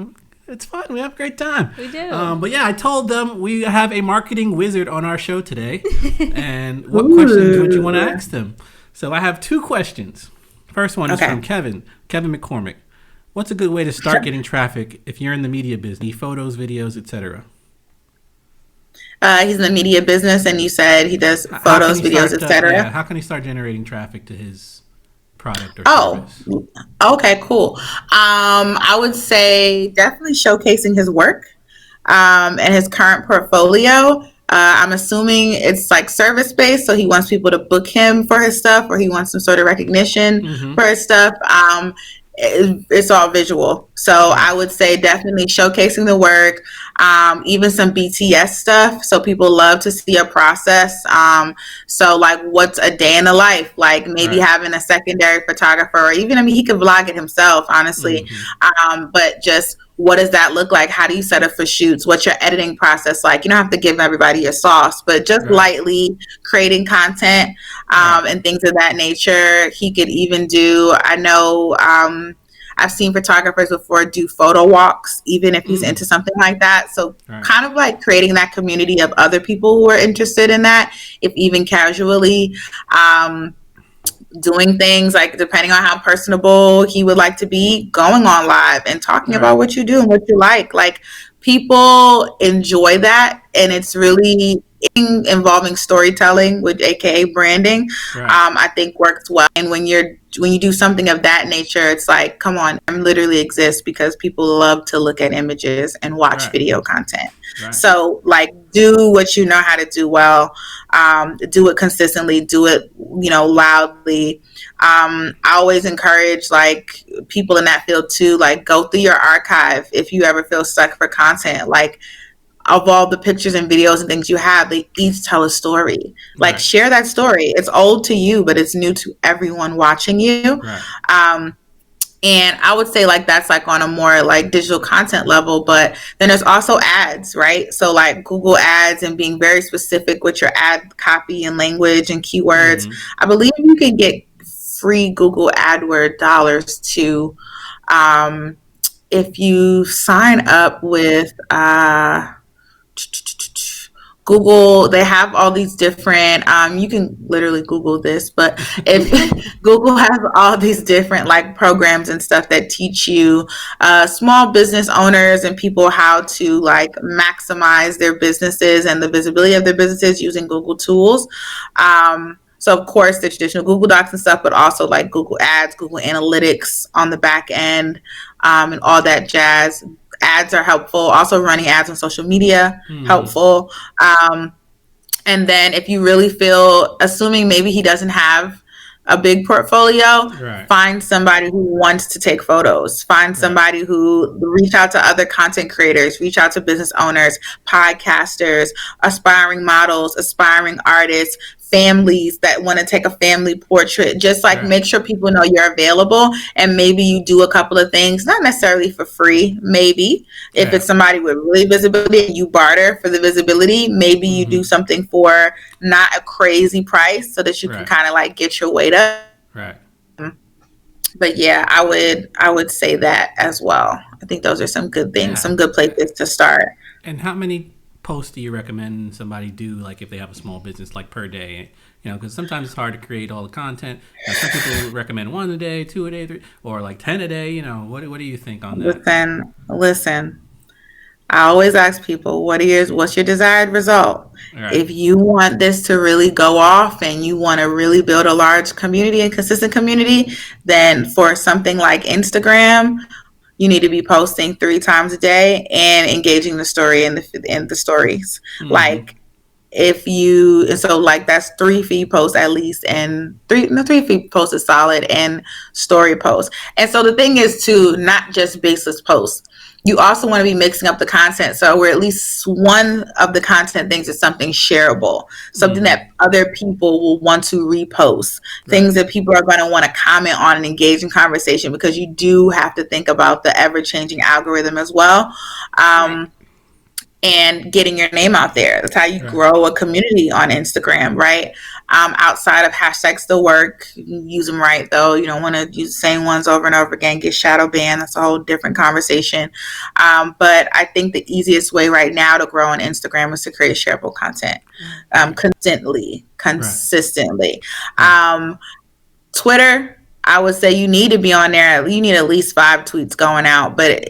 It's fun. We have a great time. We do. But yeah, I told them we have a marketing wizard on our show today. And what questions would you want to ask them? So I have 2 questions. First one is from Kevin McCormick. What's a good way to start getting traffic if you're in the media business? Photos, videos, etc. He's in the media business, and you said he does photos, videos, etc. Yeah, how can he start generating traffic to his product or service? Okay, cool. I would say definitely showcasing his work and his current portfolio. I'm assuming it's like service based, so he wants people to book him for his stuff, or he wants some sort of recognition Mm-hmm. for his stuff. It's all visual, so Right. I would say definitely showcasing the work, even some BTS stuff. So people love to see a process. So like, what's a day in the life? Like maybe Right. having a secondary photographer, or even, I mean, he could vlog it himself, honestly. Mm-hmm. But just what does that look like? How do you set up for shoots? What's your editing process like? You don't have to give everybody your sauce, but just Right. lightly creating content, Right. and things of that nature. He could even do, I know, I've seen photographers before do photo walks, even if he's Mm. into something like that. So Right. kind of like creating that community of other people who are interested in that, if even casually. Um, Doing things like, depending on how personable he would like to be, going on live and talking Right. about what you do and what you like people enjoy that, and it's really involving storytelling, with aka branding. Right. I think works well. And when you do something of that nature, it's like, come on, I literally exist because people love to look at images and watch Right. video content. Right. So like, do what you know how to do well. Do it consistently, do it, loudly. I always encourage like people in that field to like go through your archive if you ever feel stuck for content. Like, of all the pictures and videos and things you have, they each tell a story. Like, Right. share that story. It's old to you, but it's new to everyone watching you. Right. Um, and I would say like that's like on a more like digital content level, but then there's also ads, right? So like Google ads, and being very specific with your ad copy and language and keywords. Mm-hmm. I believe you can get free Google AdWord dollars too, um, if you sign up with Google. They have all these different, you can literally Google this, but if Google has all these different like programs and stuff that teach you, small business owners and people, how to like maximize their businesses and the visibility of their businesses using Google tools. So of course the traditional Google Docs and stuff, but also like Google Ads, Google Analytics on the back end, and all that jazz. Ads are helpful. Also running ads on social media, Mm-hmm. helpful. Um, and then if you really feel, assuming maybe he doesn't have a big portfolio, Right. find somebody who wants to take photos. Find Right. somebody who, reach out to other content creators, reach out to business owners, podcasters, aspiring models, aspiring artists, families that want to take a family portrait. Just like, Right. make sure people know you're available, and maybe you do a couple of things, not necessarily for free. Maybe if Yeah. it's somebody with really visibility and you barter for the visibility, maybe you Mm-hmm. do something for not a crazy price so that you can Right. kind of like get your weight up. Right. But yeah, I would say that as well. I think those are some good things, Yeah. some good places to start. And how many posts do you recommend somebody do, like if they have a small business, like per day? You know, because sometimes it's hard to create all the content. Some people recommend 1 a day, 2 a day, 3, or like 10 a day. You know, what do you think on that? Listen. I always ask people, what's your desired result? All right. If you want this to really go off and you want to really build a large community and consistent community, then for something like Instagram, you need to be posting 3 times a day and engaging the story in the stories. Mm-hmm. Like, if you, and so like that's 3 feed posts at least, and 3 feed posts is solid, and story posts. And so the thing is to not just baseless posts. You also want to be mixing up the content, so where at least one of the content things is something shareable, something Mm-hmm. that other people will want to repost, Right. things that people are going to want to comment on and engage in conversation, because you do have to think about the ever changing algorithm as well. Right. Um, and getting your name out there. That's how you Right. grow a community on Instagram, right? Outside of hashtags still work. You can use them right, though. You don't want to use the same ones over and over again, get shadow banned. That's a whole different conversation. But I think the easiest way right now to grow on Instagram is to create shareable content, Right. consistently. Right. Twitter, I would say you need to be on there. You need at least 5 tweets going out, but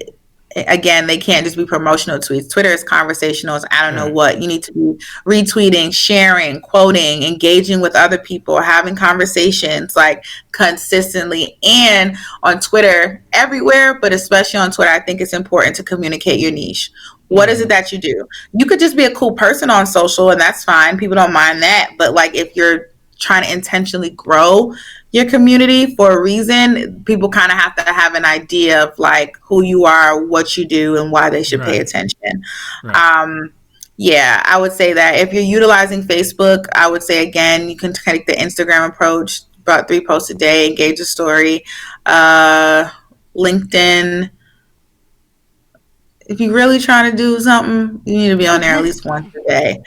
again, they can't just be promotional tweets. Twitter is conversational. It's, I don't know Right. what. You need to be retweeting, sharing, quoting, engaging with other people, having conversations like consistently. And on Twitter, everywhere, but especially on Twitter, I think it's important to communicate your niche. What is it that you do? You could just be a cool person on social, and that's fine. People don't mind that. But like, if you're trying to intentionally grow your community for a reason, people kind of have to have an idea of like who you are, what you do, and why they should pay attention. Yeah, I would say that if you're utilizing Facebook, I would say again, you can take the Instagram approach, about 3 posts a day, engage a story. LinkedIn, if you're really trying to do something, you need to be on there at least once a day.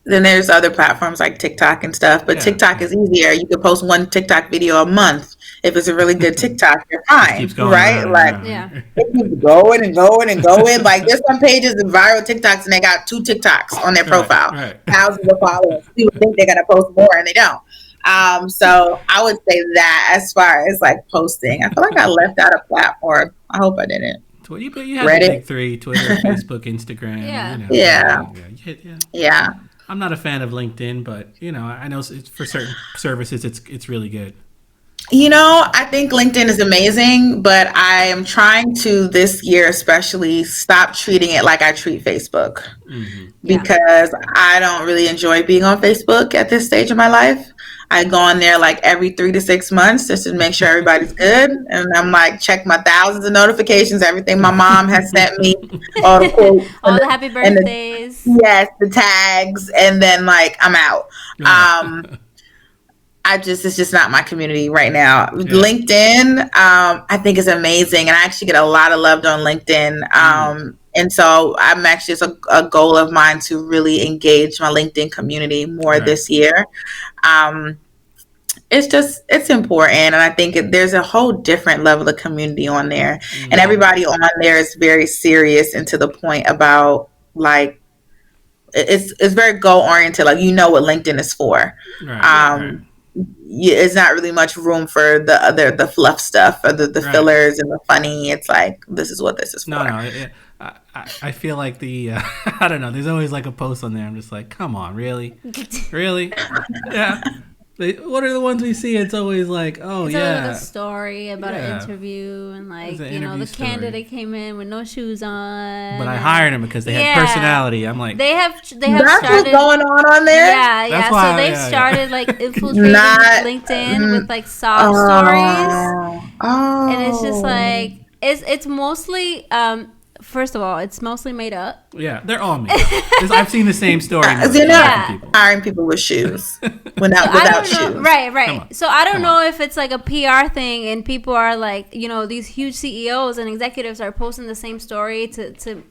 Then there's other platforms like TikTok and stuff, but TikTok is easier. You can post 1 TikTok video a month. If it's a really good TikTok, you're fine, right? It keeps going and going and going. Like, there's some pages of viral TikToks and they got 2 TikToks on their profile, thousands of followers. People think they're gonna post more and they don't. So I would say that as far as like posting, I feel like I left out a platform. I hope I didn't. You have Reddit. The big 3: Twitter, Facebook, Instagram. Yeah. I'm not a fan of LinkedIn, but I know for certain services, it's really good. I think LinkedIn is amazing, but I am trying to this year especially stop treating it like I treat Facebook, because I don't really enjoy being on Facebook at this stage of my life. I go on there like every 3 to 6 months just to make sure everybody's good, and I'm like, check my thousands of notifications, everything my mom has sent me, all the quotes, all the happy birthdays, the tags, and then like I'm out. It's just not my community right now. LinkedIn, I think is amazing, and I actually get a lot of love on LinkedIn. And so I'm actually, it's a goal of mine to really engage my LinkedIn community more this year. It's important. And I think there's a whole different level of community on there. And everybody on there is very serious and to the point about like, it's very goal oriented. Like, what LinkedIn is for. It's not really much room for the fluff stuff or the fillers and the funny. It's like, this is what this is for. I feel like I don't know. There's always like a post on there. I'm just like, come on, really? Yeah. What are the ones we see? It's always like, it's like a story about an interview, and like the candidate came in with no shoes on. But I hired him because they had personality. I'm like, they have that's started what's going on there. Yeah. So they started like infiltrating LinkedIn with like sob stories, and it's just like it's mostly. First of all, it's mostly made up. Yeah, they're all made up. I've seen the same story. They're not hiring people with shoes, without shoes. Right. So I don't know if it's like a PR thing and people are like, these huge CEOs and executives are posting the same story to seem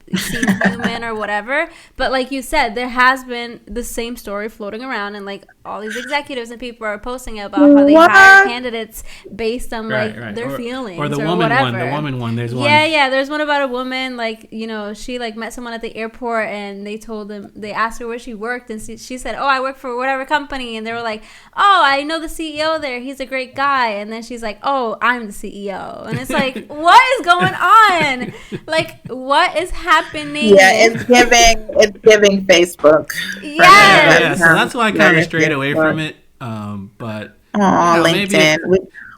human or whatever. But like you said, there has been the same story floating around, and like all these executives and people are posting about how they hire candidates based on their feelings or the or woman whatever. one. The woman one. There's one. Yeah. There's one about a woman. Like, she like met someone at the airport and they asked her where she worked, and she said, I work for whatever company, and they were like, I know the CEO there, he's a great guy, and then she's like, I'm the CEO, and it's like, what is going on? Like, what is happening? It's giving Facebook. Yes. So that's why I kind of strayed away from it, but LinkedIn,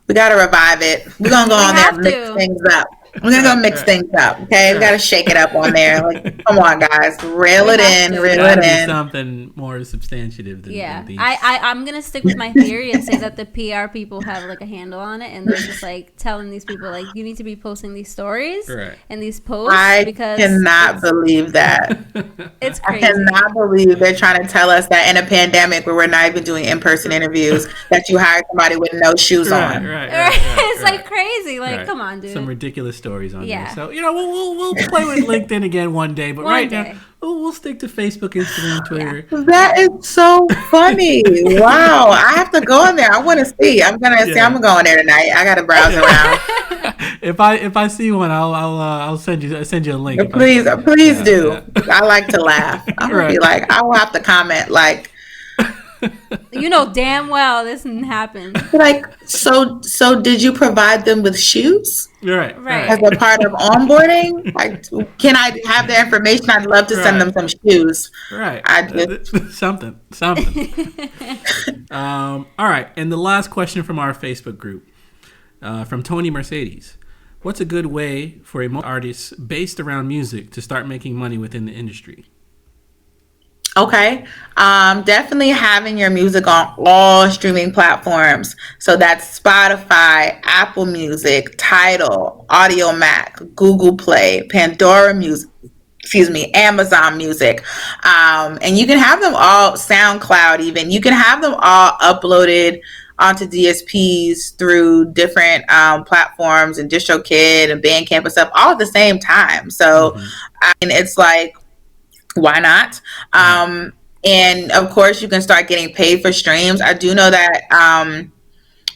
we got to revive it. We're gonna go on there and mix things up. We're going to go mix things up, okay? We got to shake it up on there. Like, come on, guys. Reel it in. Something more substantive than these. I'm going to stick with my theory and say that the PR people have, like, a handle on it, and they're just, like, telling these people, like, you need to be posting these stories and these posts. I cannot believe that. It's crazy. I cannot believe they're trying to tell us that in a pandemic where we're not even doing in-person interviews that you hire somebody with no shoes on. It's, like, crazy. Like, come on, dude. Some ridiculous stories on there. So we'll play with LinkedIn again one day, but now we'll stick to Facebook, Instagram, Twitter. That is so funny. Wow, I have to go on there. I want to see. I'm gonna go on there tonight. I gotta browse around. If I see one, I'll send you a link. Please do. Yeah. I like to laugh. I'm gonna be like, I will have to comment like. Damn well this didn't happen. Like, so did you provide them with shoes? Right. As a part of onboarding? Like, can I have their information? I'd love to send them some shoes. Right. Something. All right. And the last question from our Facebook group, from Tony Mercedes. what's a good way for a artist based around music to start making money within the industry? Okay. Definitely having your music on all streaming platforms. So that's Spotify, Apple Music, Tidal, Audio Mac, Google Play, Pandora Music, excuse me, Amazon Music. And you can have them all, SoundCloud even. You can have them all uploaded onto DSPs through different platforms and DistroKid and Bandcamp and stuff all at the same time. So, Mm-hmm. I mean, it's like, why not? Right. And of course, you can start getting paid for streams. I do know that,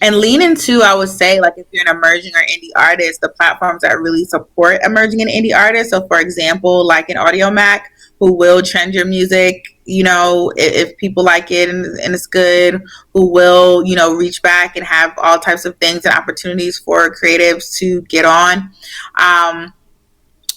and lean into, I would say, like if you're an emerging or indie artist, the platforms that really support emerging and indie artists. So, for example, like an Audio Mac, who will trend your music, if people like it and it's good, who will, reach back and have all types of things and opportunities for creatives to get on.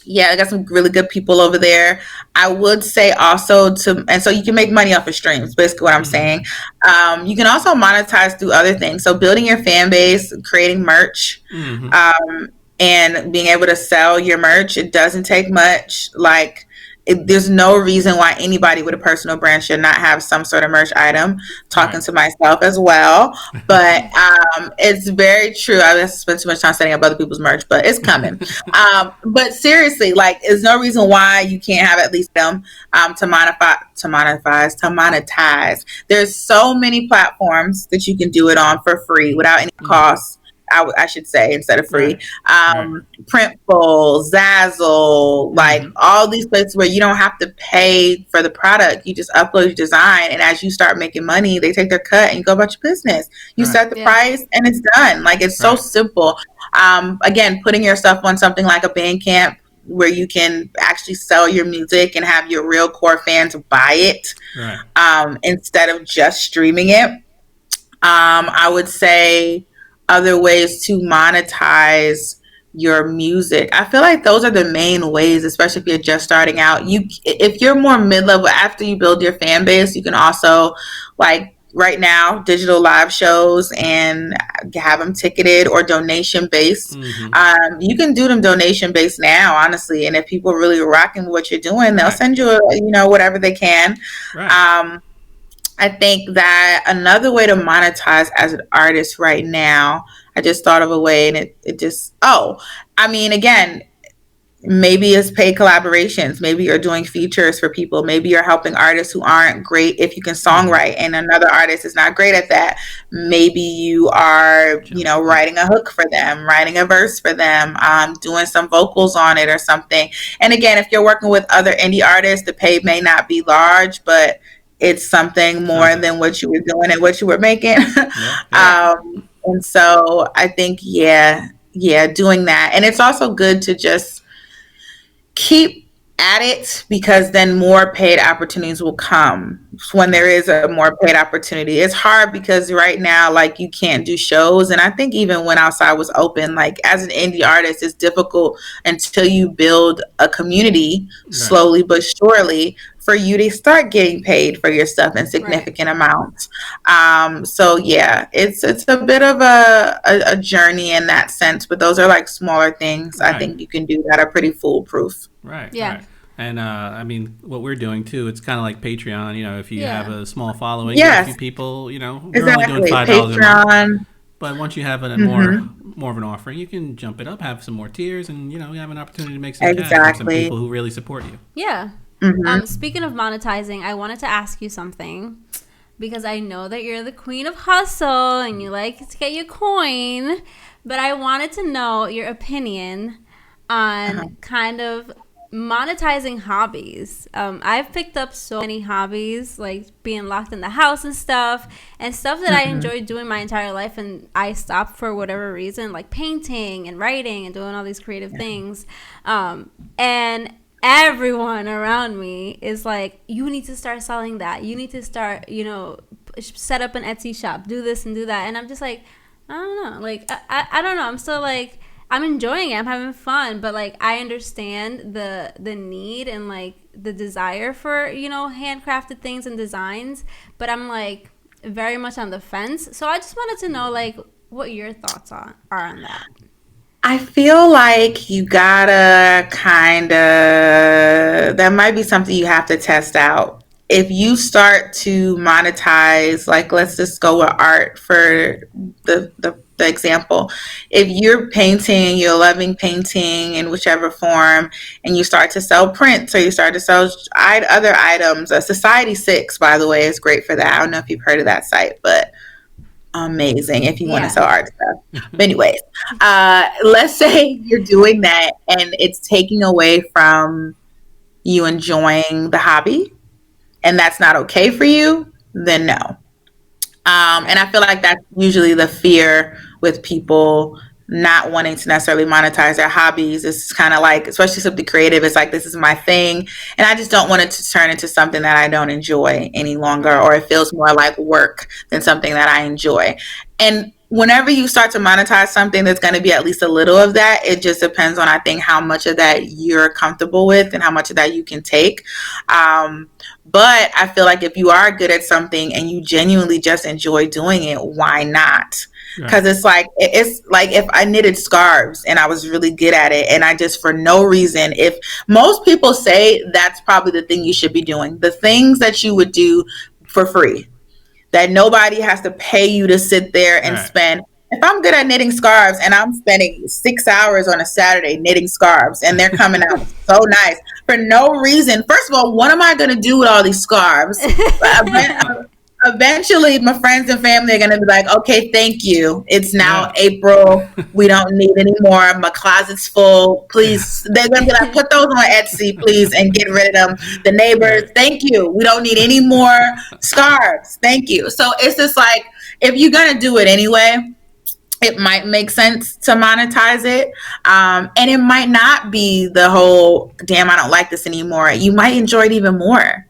Yeah, I got some really good people over there. I would say also and so you can make money off of streams, basically what I'm Mm-hmm. saying. You can also monetize through other things. So building your fan base, creating merch, Mm-hmm. and being able to sell your merch. It doesn't take much. Like, there's no reason why anybody with a personal brand should not have some sort of merch item. Talking Right. to myself as well, but it's very true. I have spent too much time setting up other people's merch, but it's coming. But seriously, like, there's no reason why you can't have at least them to monetize. There's so many platforms that you can do it on for free without any Mm-hmm. cost. I should say, instead of free. Right. Right. Printful, Zazzle, like Mm-hmm. all these places where you don't have to pay for the product. You just upload your design, and as you start making money, they take their cut and you go about your business. You Right. set the Yeah. price and it's done. Like, it's so Right. simple. Again, putting yourself on something like a Bandcamp where you can actually sell your music and have your real core fans buy it, Right. instead of just streaming it. I would say other ways to monetize your music. I feel like those are the main ways, especially if you're just starting out. If you're more mid-level, after you build your fan base, you can also, like right now, digital live shows and have them ticketed or donation based. Mm-hmm. You can do them donation based now, honestly. And if people are really rocking what you're doing, they'll Right. send you, whatever they can. Right. I think that another way to monetize as an artist right now, I just thought of a way, and it just, again, maybe it's paid collaborations. Maybe you're doing features for people. Maybe you're helping artists who aren't great if you can Mm-hmm. songwrite and another artist is not great at that. Maybe you are, Yeah. writing a hook for them, writing a verse for them, doing some vocals on it or something. And again, if you're working with other indie artists, the pay may not be large, but it's something more than what you were doing and what you were making. Yeah. Yeah. And so I think, yeah, doing that. And it's also good to just keep at it, because then more paid opportunities will come when there is a more paid opportunity. It's hard because right now, like, you can't do shows. And I think even when outside was open, like, as an indie artist, it's difficult until you build a community Right. slowly but surely for you to start getting paid for your stuff in Right. significant amounts. So yeah, it's a bit of a journey in that sense, but those are like smaller things I Right. think you can do that are pretty foolproof. Right. Yeah. Right. And I mean, what we're doing too, it's kind of like Patreon. If you Yeah. have a small following, get a Yes, few people. We're only doing exactly. $5 a month. Patreon. But once you have a Hmm. more of an offering, you can jump it up, have some more tiers, and you have an opportunity to make some cash from some Exactly. people who really support you. Yeah. Hmm. Speaking of monetizing, I wanted to ask you something because I know that you're the queen of hustle and you like to get your coin, but I wanted to know your opinion on kind of monetizing hobbies. I've picked up so many hobbies, like being locked in the house and stuff that I enjoyed doing my entire life, and I stopped for whatever reason, like painting and writing and doing all these creative things. And everyone around me is like, you need to start selling that. You need to start, set up an Etsy shop, do this and do that. And I'm just like, I don't know. Like, I don't know. I'm still like, I'm enjoying it. I'm having fun. But, like, I understand the need and, like, the desire for, handcrafted things and designs. But I'm, like, very much on the fence. So I just wanted to know, like, what your thoughts are on that. I feel like you gotta kind of, that might be something you have to test out. If you start to monetize, like let's just go with art for the example. If you're painting, you're loving painting in whichever form, and you start to sell prints or you start to sell other items, Society 6, by the way, is great for that. I don't know if you've heard of that site, but amazing if you want to Yeah. sell art stuff. But anyways, let's say you're doing that and it's taking away from you enjoying the hobby, and that's not okay for you, then no. And I Right. feel like that's usually the fear with people not wanting to necessarily monetize their hobbies. It's kind of like, especially something creative, it's like, this is my thing. And I just don't want it to turn into something that I don't enjoy any longer, Right. or it feels more like work than something that I enjoy. And whenever you start to monetize something, there's going to be at least a little of that. It just depends on, I think, how much of that you're comfortable with and how much of that you can take. But I feel like if you are good at something and you genuinely just enjoy doing it, why not? Right. Because it's like if I knitted scarves and I was really good at it, and I just, for no reason, if most people say that's probably the thing you should be doing, the things that you would do for free, that nobody has to pay you to sit there and Right. spend. If I'm good at knitting scarves and I'm spending 6 hours on a Saturday knitting scarves and they're coming out so nice for no reason, first of all, what am I going to do with all these scarves? Eventually, my friends and family are going to be like, okay, thank you. It's now Yeah. April. We don't need any more. My closet's full. Please. They're going to be like, put those on Etsy, please, and get rid of them. The neighbors, Right. thank you. We don't need any more scarves. Thank you. So it's just like, if you're going to do it anyway, it might make sense to monetize it. And it might not be the whole, damn, I don't like this anymore. You might enjoy it even more.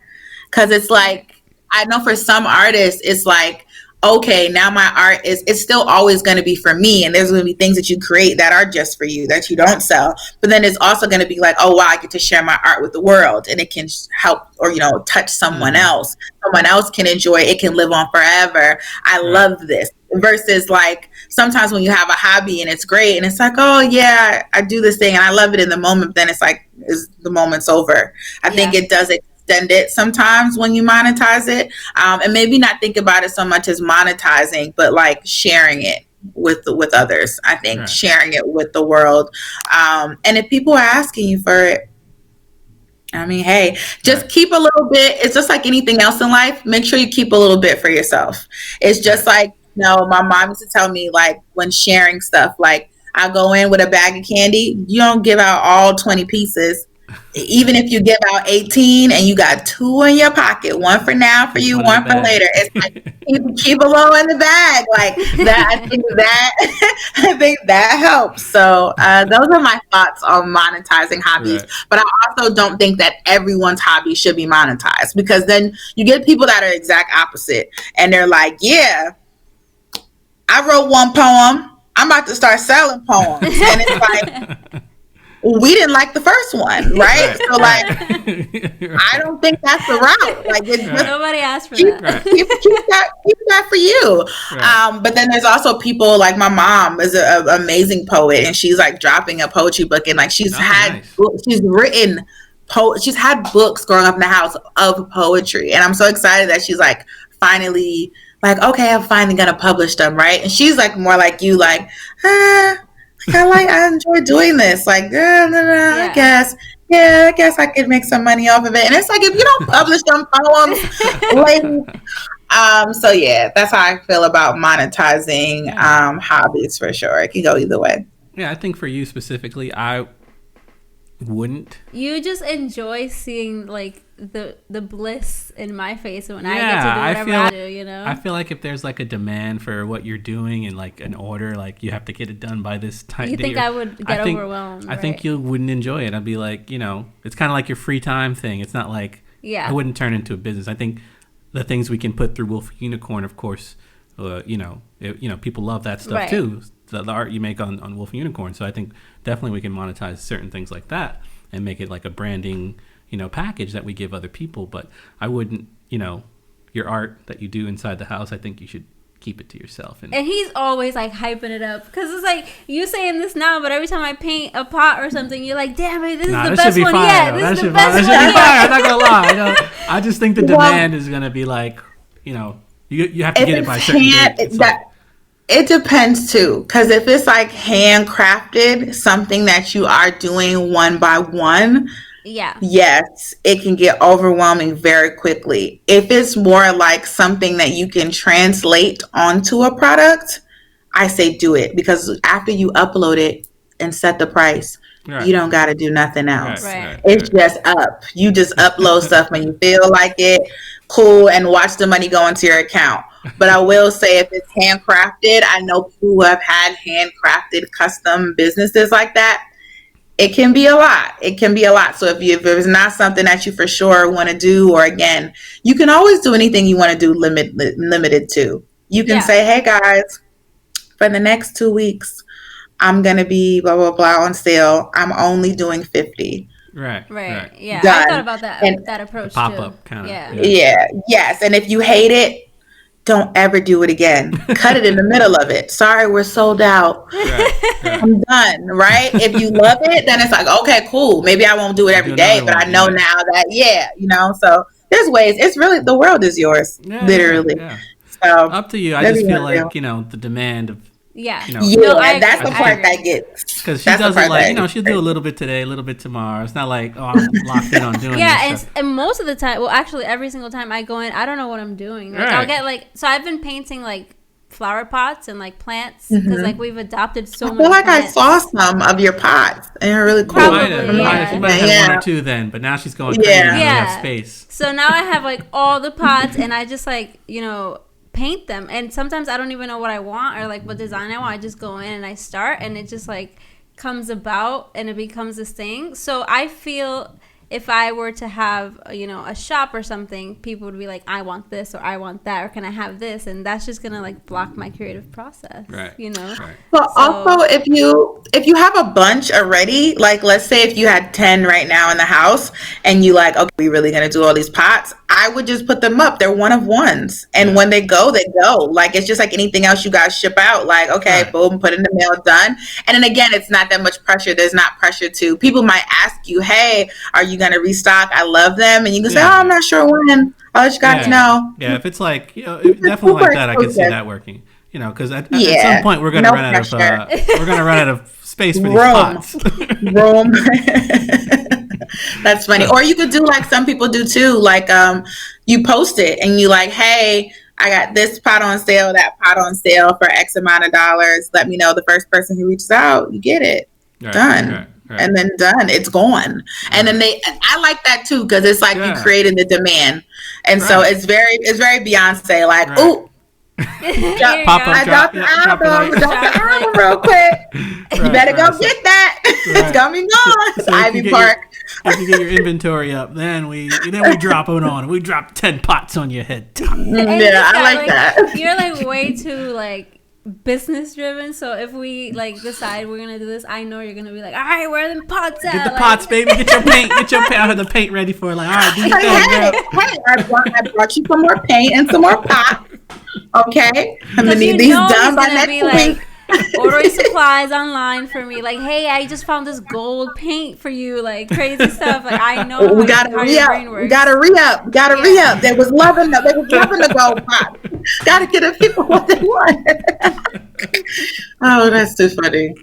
Because it's Right. like, I know for some artists, it's like, okay, now my art is, it's still always going to be for me. And there's going to be things that you create that are just for you, that you don't sell. But then it's also going to be like, oh, wow, I get to share my art with the world, and it can help, or, touch someone Mm-hmm. else. Someone else can enjoy it. It can live on forever. I Right. love this. Versus like sometimes when you have a hobby and it's great and it's like, oh yeah, I do this thing and I love it in the moment, but then it's like, is the moment's over. I think Yeah. it does extend it sometimes when you monetize it, and maybe not think about it so much as monetizing, but like sharing it with others. I think Right. sharing it with the world, and if people are asking you for it, I mean, hey, Right. just keep a little bit. It's just like anything else in life. Make sure you keep a little bit for yourself. It's just Right. like, my mom used to tell me, like, when sharing stuff, like, I go in with a bag of candy, you don't give out all 20 pieces. Even if you give out 18 and you got two in your pocket, one for now for Keep you, one in the one for bag. later. It's like, keep a low in the bag. Like that, I think that, I think that helps. So those are my thoughts on monetizing hobbies. Right. But I also don't think that everyone's hobby should be monetized, because then you get people that are exact opposite, and they're like, yeah, I wrote one poem, I'm about to start selling poems. And it's like, we didn't like the first one, right? Right. So like, Right. I Right. don't think that's the route. Like, it just Right. Nobody asked for keep that. Right. keep that for you. Right. But then there's also people like my mom is an amazing poet, and she's like dropping a poetry book, and like Oh, nice. she's written she's had books growing up in the house of poetry, and I'm so excited that she's like finally like, okay, I'm finally gonna publish them, right? And she's like more like you, like, I enjoy doing this, like, I Yeah. guess. Yeah, I guess I could make some money off of it. And it's like, if you don't publish them poems, lady. So yeah, that's how I feel about monetizing Yeah. hobbies, for sure. It can go either way. Yeah. I think for you specifically, I wouldn't. You just enjoy seeing like the bliss in my face when I get to Yeah. do I whatever feel. I do, you know? I feel like if there's like a demand for what you're doing and like an order, like you have to get it done by this time. You think I would get overwhelmed, I think right? you wouldn't enjoy it. I'd be like, it's kind of like your free time thing. It's not like Yeah. I wouldn't turn into a business. I think the things we can put through Wolf Unicorn, of course, people love that stuff Right. too. The art you make on Wolf Unicorn. So I think definitely we can monetize certain things like that and make it like a branding, package that we give other people. But I wouldn't, your art that you do inside the house, I think you should keep it to yourself. And he's always like hyping it up because it's like you saying this now, but every time I paint a pot or something, you're like, "Damn it, this is the best one yet. This is the best one yet." I'm not gonna lie. I just think the demand is gonna be like, you have to get it by a certain date. It depends too, because if it's like handcrafted, something that you are doing one by one, yes, it can get overwhelming very quickly. If it's more like something that you can translate onto a product, I say do it, because after you upload it and set the price, you don't got to do nothing else. It's just up. You just upload stuff when you feel like it, cool, and watch the money go into your account. But I will say, if it's handcrafted, I know people who have had handcrafted custom businesses like that. It can be a lot. So if it's not something that you for sure want to do, or again, you can always do anything you want to do limited to. You can say, hey guys, for the next 2 weeks, I'm going to be blah, blah, blah on sale. I'm only doing 50. Right. Yeah. Done. I thought about that approach too. Pop-up kind of. Yeah. Yes. And if you hate it, don't ever do it again. Cut it in the middle of it. Sorry, we're sold out. I'm done, right? If you love it, then it's like, okay, cool. Maybe I won't do it every day, but I know now that, so there's ways. It's really, the world is yours, literally. Yeah. So up to you. I just feel like, the demand of, that's the part that gets. Because she does it like, she'll do a little bit today, a little bit tomorrow. It's not like, oh, I'm locked in on doing this. And most of the time, well, actually, every single time I go in, I don't know what I'm doing. Like, I'll get so I've been painting like flower pots and like plants because like we've adopted so many. I feel like plants. I saw some of your pots and they're really cool. She might have one or two then, but now she's going crazy. Now we have space. So now I have like all the pots and I just like, paint them, and sometimes I don't even know what I want or like what design I want. I just go in and I start, and it just like comes about and it becomes this thing. So I feel if I were to have a shop or something, people would be like, I want this or I want that, or can I have this? And that's just gonna like block my creative process. So also if you have a bunch already, like let's say if you had 10 right now in the house and you like, okay, we really gonna do all these pots, I would just put them up. They're one of ones, and when they go, they go. Like it's just like anything else you guys ship out. Like, okay, boom, put in the mail, done. And then again, it's not that much pressure. There's not pressure to, people might ask you, hey, are you gonna restock? I love them, and you can say, oh, I'm not sure when. I'll let you guys know. Yeah, if it's like definitely like that, I could see that working. Because at some point we're gonna run out of space for these pots. Room. That's funny. Or you could do like some people do too. Like you post it and you like, hey, I got this pot on sale, that pot on sale for X amount of dollars. Let me know. The first person who reaches out, you get it. Done. And then done. It's gone. And then I like that too, because it's like you created the demand. And so it's very Beyonce, like, ooh. Drop the album real quick. You better go get that. It's gonna be gone. So Ivy Park. If you get your inventory up, then we drop it on. We drop 10 pots on your head. I like that. You're like way too like business driven. So if we like decide we're gonna do this, I know you're gonna be like, all right, where are the pots at? Get the pots, baby. Get your paint. I have the paint ready for it. Like, all right, do your thing, hey, I brought you some more paint and some more pots. Okay, I'm gonna need these done by next week. Ordering supplies online for me, like, hey, I just found this gold paint for you, like crazy stuff. Like I know we gotta re-up. We gotta re-up. They was loving the gold pot. Gotta get the people what they want. Oh, that's too funny.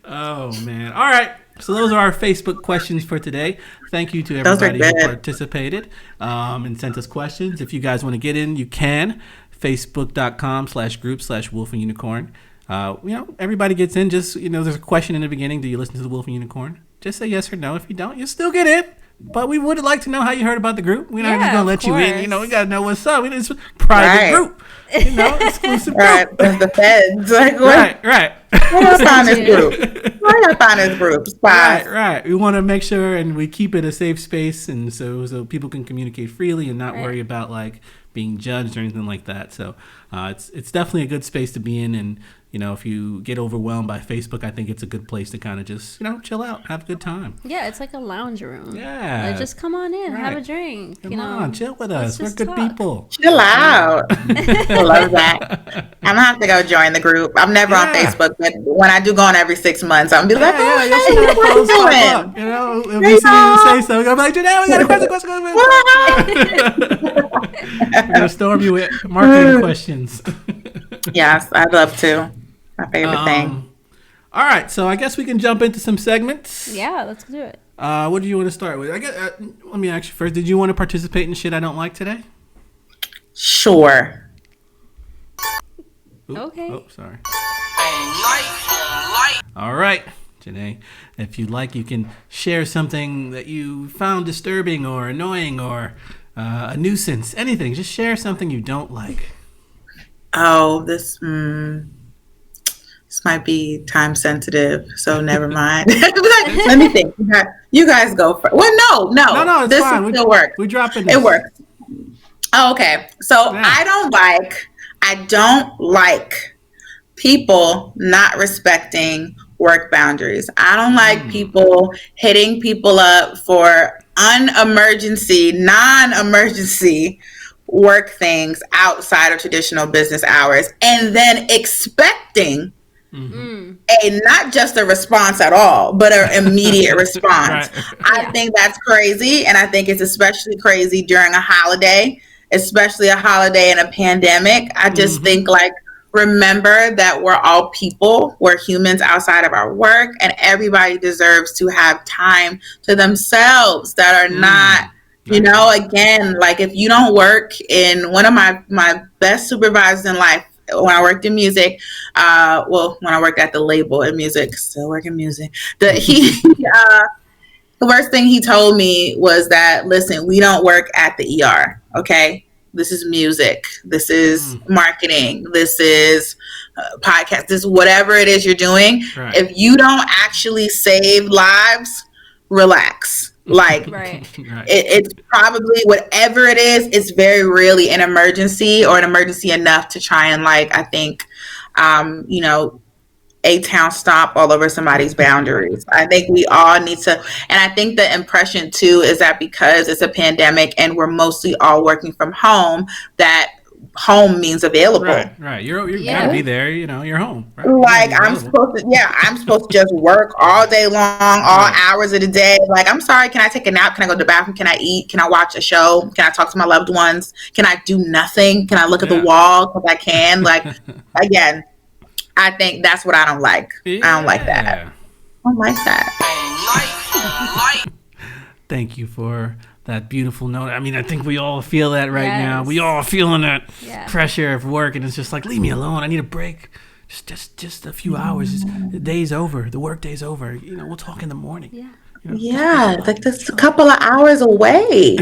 Oh man. All right. So those are our Facebook questions for today. Thank you to everybody who participated and sent us questions. If you guys want to get in, you can. Facebook.com/group/Wolf and Unicorn. Everybody gets in. Just, there's a question in the beginning. Do you listen to the Wolf and Unicorn? Just say yes or no. If you don't, you still get in. But we would like to know how you heard about the group. We're not just going to let you in. We got to know what's up. It's a private group. Exclusive group. Right. There's the feds. Like, right. Where do I find this group? Right. We want to make sure, and we keep it a safe space, and so people can communicate freely and not worry about, like, being judged or anything like that. So it's definitely a good space to be in, and if you get overwhelmed by Facebook, I think it's a good place to kind of just, chill out, have a good time. Yeah, it's like a lounge room. Yeah. Like, just come on in, have a drink. Come on, chill with us. We're good people. Chill out. I love that. I'm going to have to go join the group. I'm never on Facebook, but when I do go on every 6 months, I'm going to be like, hey, what are you doing? If we see you say so, we're going to be like, Junae, we got a question. We're going to storm you with marketing questions. Yes, I'd love to. My favorite thing. All right, so I guess we can jump into some segments. Yeah, let's do it. What do you want to start with? Let me ask you first. Did you want to participate in shit I don't like today? Sure. Ooh, okay. Oh, sorry. All right, Junae. If you'd like, you can share something that you found disturbing or annoying or a nuisance. Anything. Just share something you don't like. Oh, this might be time sensitive, so never mind. Let me think. You guys go first. Well, no. It's this fine. Still works. We drop in. This. It works. Oh, okay. So Yeah. I don't like people not respecting work boundaries. I don't like people hitting people up for non-emergency work things outside of traditional business hours and then expecting not just a response at all, but an immediate response. Right. I think that's crazy, and I think it's especially crazy during a holiday, especially a holiday in a pandemic. I just think, like, remember that we're all people, we're humans outside of our work, and everybody deserves to have time to themselves that are not, again, like, if you don't work in one of my best supervisors in life, when I worked in music, when I worked at the label in music, still work in music, the worst thing he told me was that, listen, we don't work at the ER, okay? This is music. This is marketing. This is podcast. This is whatever it is you're doing. Right. If you don't actually save lives, relax. Like, Right. it's probably whatever it is, it's very rarely an emergency or an emergency enough to try and, like, I think, a town stomp all over somebody's boundaries. I think we all need to, and I think the impression too is that because it's a pandemic and we're mostly all working from home, that home means available. Right. You're gotta be there. You're home. Right? Like, I'm supposed to just work all day long, all hours of the day. Like, I'm sorry, can I take a nap? Can I go to the bathroom? Can I eat? Can I watch a show? Can I talk to my loved ones? Can I do nothing? Can I look at the wall? Because I can. Like, again, I think that's what I don't like. I don't like that. I don't like that. Thank you for that beautiful note. I mean, I think we all feel that right now. We all feeling that pressure of work, and it's just like, leave me alone. I need a break. Just a few hours. The day's over. The work day's over. We'll talk in the morning. Yeah. Like, just a couple of hours away.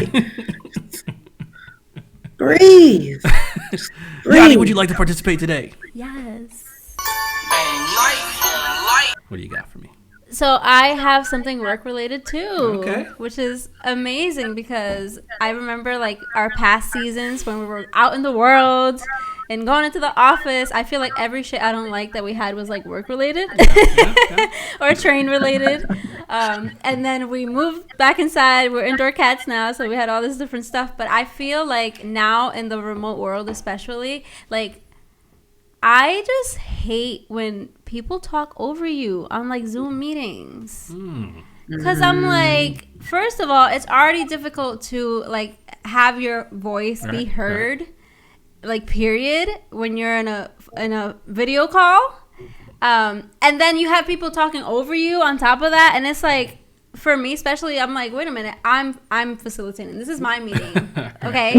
Breathe. Yanni, would you like to participate today? Yes. What do you got for me? So I have something work related too, Okay. which is amazing because I remember, like, our past seasons when we were out in the world and going into the office. I feel like every shit I don't like that we had was, like, work related or train related. And then we moved back inside. We're indoor cats now, so we had all this different stuff. But I feel like now in the remote world, especially, like, I just hate when people talk over you on, like, Zoom meetings. Because I'm like, first of all, it's already difficult to, like, have your voice be heard, like, period, when you're in a video call. And then you have people talking over you on top of that, and it's like, for me especially, I'm like, wait a minute, I'm facilitating. This is my meeting, okay?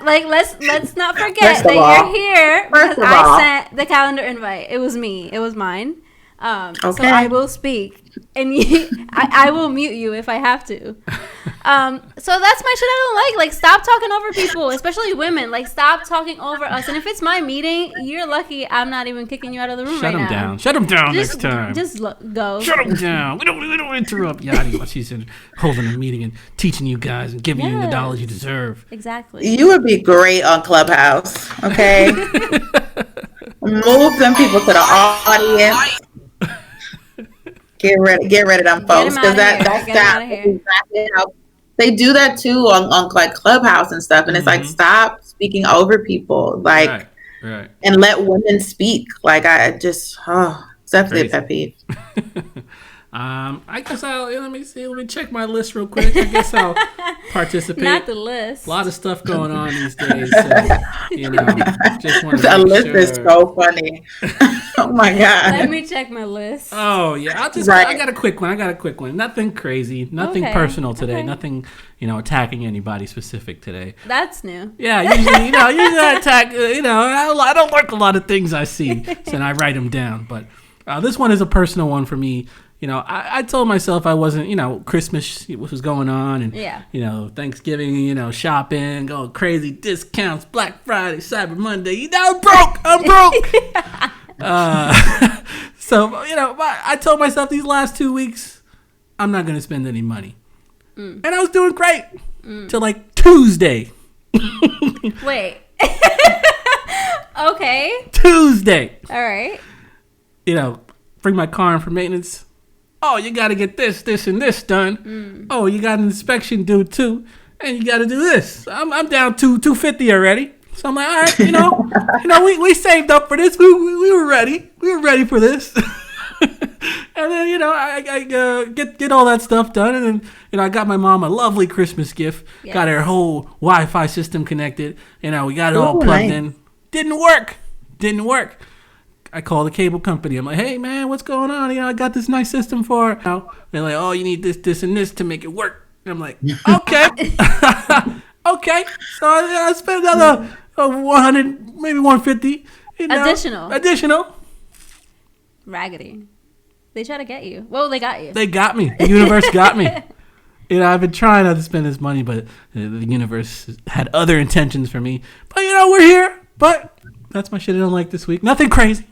Like, let's not forget that you're here because I sent the calendar invite. It was me. It was mine. So I will speak, and I will mute you if I have to. So that's my shit I don't like. Like, stop talking over people, especially women. Like, stop talking over us. And if it's my meeting, you're lucky I'm not even kicking you out of the room right now. Shut them down next time. Just go. Shut them down. We don't interrupt Yanni while she's holding a meeting and teaching you guys and giving you the dollars you deserve. Exactly. You would be great on Clubhouse, okay? Move them people to the audience. Get rid of them Get folks him because out of here. that Get him out staff of is here. exactly how they do that too on like Clubhouse and stuff. And it's like, stop speaking over people, like, right, and let women speak. Like I just, it's definitely a pet peeve. I guess let me check my list real quick. I guess I'll participate. Not the list. A lot of stuff going on these days, so just want to The make list sure. is so funny. Oh my god. Let me check my list. Oh yeah, I got a quick one. Nothing crazy, nothing personal today. Okay. Nothing, attacking anybody specific today. That's new. Yeah, usually I attack. I don't like a lot of things I see, so I write them down. But this one is a personal one for me. I told myself I wasn't, Christmas was going on and, Thanksgiving, shopping, going crazy, discounts, Black Friday, Cyber Monday, I'm broke. So, I told myself these last 2 weeks, I'm not going to spend any money. And I was doing great till like Tuesday. Wait. Okay. Tuesday. All right. Bring my car in for maintenance. Oh, you got to get this, and this done. Oh, you got an inspection due too, and you got to do this. I'm down to $250 already. So I'm like, all right, we saved up for this. We were ready. We were ready for this. And then I get all that stuff done, and then I got my mom a lovely Christmas gift. Yes. Got her whole Wi-Fi system connected. We got it all plugged in. Didn't work. I call the cable company. I'm like, hey, man, what's going on? I got this nice system for it. They're like, oh, you need this, and this to make it work. And I'm like, okay. Okay. So I spent another 100, maybe 150. Additional. Raggedy. They try to get you. Well, they got you. They got me. The universe got me. I've been trying not to spend this money, but the universe had other intentions for me. But, we're here. But that's my shit I don't like this week. Nothing crazy.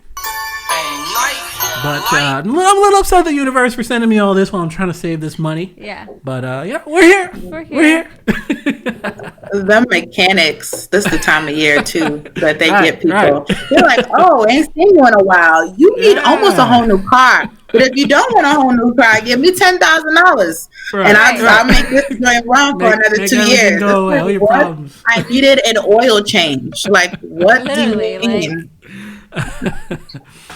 But I'm a little upset at the universe for sending me all this while I'm trying to save this money. Yeah. But we're here. We're here. The mechanics, this is the time of year too that they get people. Right. They're like, oh, ain't seen you in a while. You need almost a whole new car. But if you don't want a whole new car, give me $10,000, and I'll make this joint run for another 2 years. Go away. All your problems. I needed an oil change. Like, what do you mean?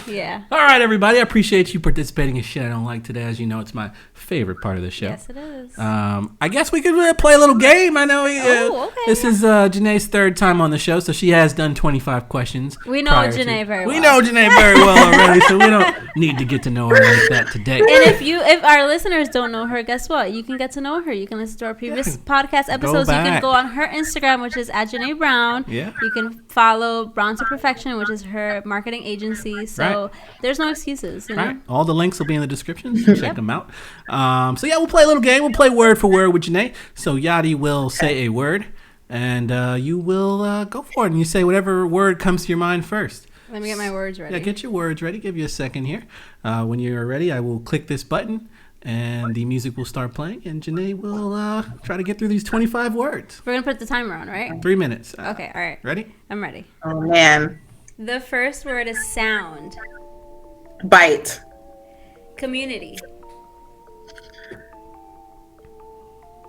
Yeah. All right, everybody. I appreciate you participating in Shit I Don't Like today. As you know, it's my favorite part of the show. Yes, it is. I guess we could play a little game. I know okay. This is Junae's third time on the show, so she has done 25 questions. We know Junae very well. We know Junae very well already, so we don't need to get to know her like that today. And if our listeners don't know her, guess what? You can get to know her. You can listen to our previous podcast episodes. You can go on her Instagram, which is @Junae Brown. Yeah. You can follow Brown to Perfection, which is her marketing agency. So there's no excuses. You know? Right. All the links will be in the description, so check them out. So yeah, we'll play a little game. We'll play word for word with Junae. So Yadi will say a word, and you will go for it. And you say whatever word comes to your mind first. Let me get my words ready. Yeah, get your words ready. Give you a second here. When you're ready, I will click this button, and the music will start playing, and Junae will try to get through these 25 words. We're going to put the timer on, right? 3 minutes. Okay, all right. Ready? I'm ready. Oh, man. The first word is sound. Bite. Community.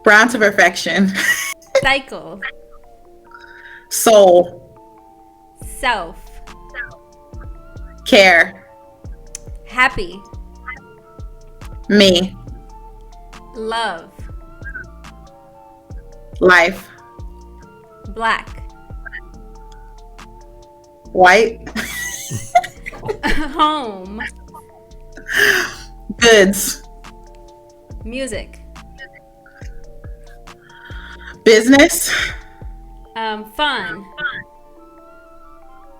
Brown to Perfection. Cycle. Soul. Self. Care. Happy. Me. Love. Life. Black. White. Home. Goods. Music. Business. Fun.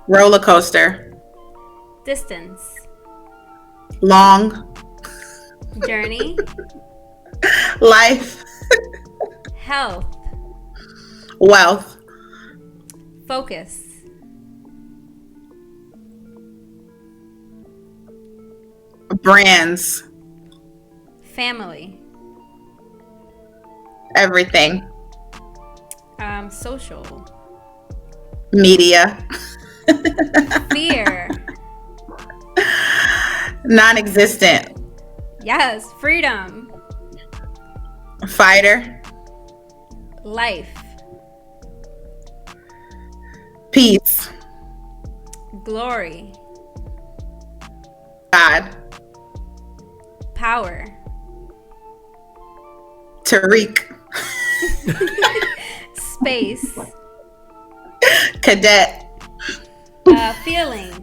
Roller coaster. Distance. Long. Journey. Life. Health. Wealth. Focus. Brands. Family. Everything. Social. Media. Fear. Non-existent. Yes. Freedom. Fighter. Life. Peace. Glory. God. Power. Tariq. Space. Cadet. Feeling.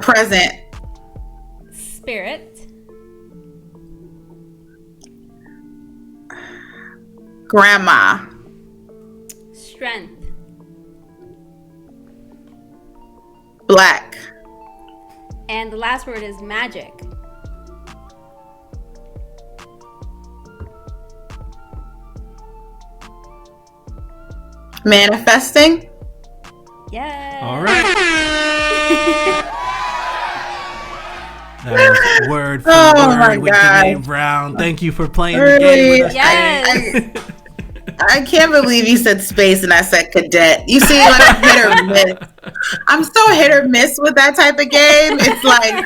Present. Spirit. Grandma. Strength. Black. And the last word is magic. Manifesting. Yes. All right. That was word for word with Junae Brown. Thank you for playing the game with us. Yes. I can't believe you said space and I said cadet. You see, like I'm hit or miss. I'm so hit or miss with that type of game. It's like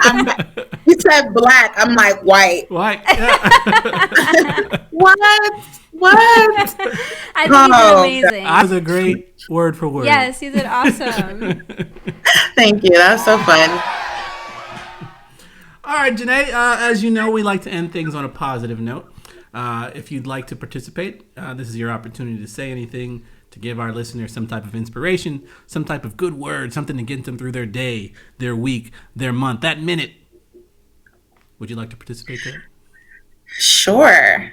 you said black. I'm like white. White. Yeah. What? I think you did amazing. That was a great word for word. Yes, you did awesome. Thank you. That was so fun. All right, Junae, as you know, we like to end things on a positive note. If you'd like to participate, this is your opportunity to say anything, to give our listeners some type of inspiration, some type of good word, something to get them through their day, their week, their month, that minute. Would you like to participate there? Sure.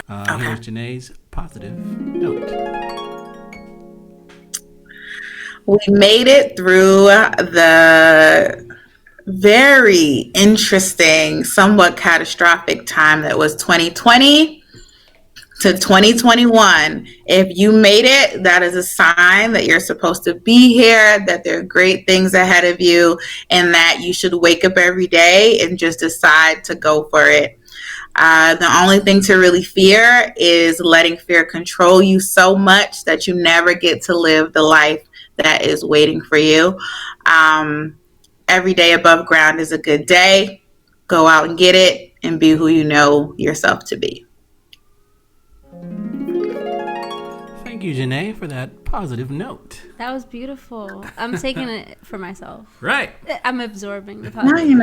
Here's Junae's positive note. We made it through the very interesting, somewhat catastrophic time that was 2020 to 2021. If you made it, that is a sign that you're supposed to be here, that there are great things ahead of you, and that you should wake up every day and just decide to go for it. The only thing to really fear is letting fear control you so much that you never get to live the life that is waiting for you. Every day above ground is a good day. Go out and get it and be who you know yourself to be. Thank you, Junae, for that positive note. That was beautiful. I'm taking it for myself. Right. I'm absorbing the No, positive.